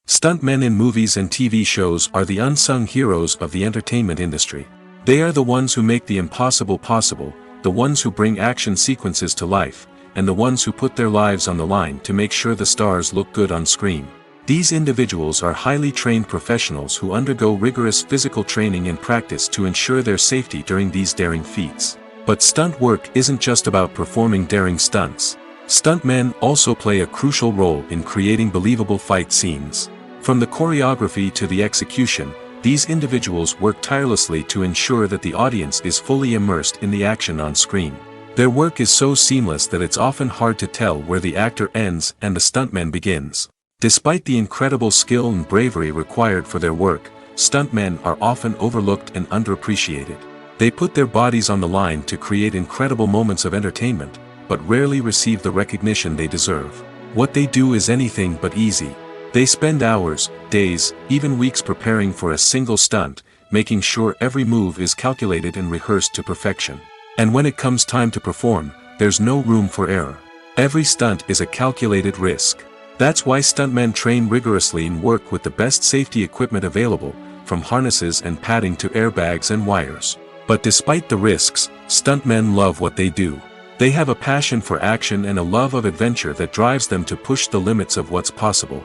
Stuntmen in movies and TV shows are the unsung heroes of the entertainment industry. They are the ones who make the impossible possible, the ones who bring action sequences to life, and the ones who put their lives on the line to make sure the stars look good on screen. These individuals are highly trained professionals who undergo rigorous physical training and practice to ensure their safety during these daring feats. But stunt work isn't just about performing daring stunts. Stuntmen also play a crucial role in creating believable fight scenes. From the choreography to the execution, these individuals work tirelessly to ensure that the audience is fully immersed in the action on screen. Their work is so seamless that it's often hard to tell where the actor ends and the stuntman begins. Despite the incredible skill and bravery required for their work, stuntmen are often overlooked and underappreciated. They put their bodies on the line to create incredible moments of entertainment, but rarely receive the recognition they deserve. What they do is anything but easy. They spend hours, days, even weeks preparing for a single stunt, making sure every move is calculated and rehearsed to perfection. And when it comes time to perform, there's no room for error. Every stunt is a calculated risk. That's why stuntmen train rigorously and work with the best safety equipment available, from harnesses and padding to airbags and wires. But despite the risks, stuntmen love what they do. They have a passion for action and a love of adventure that drives them to push the limits of what's possible,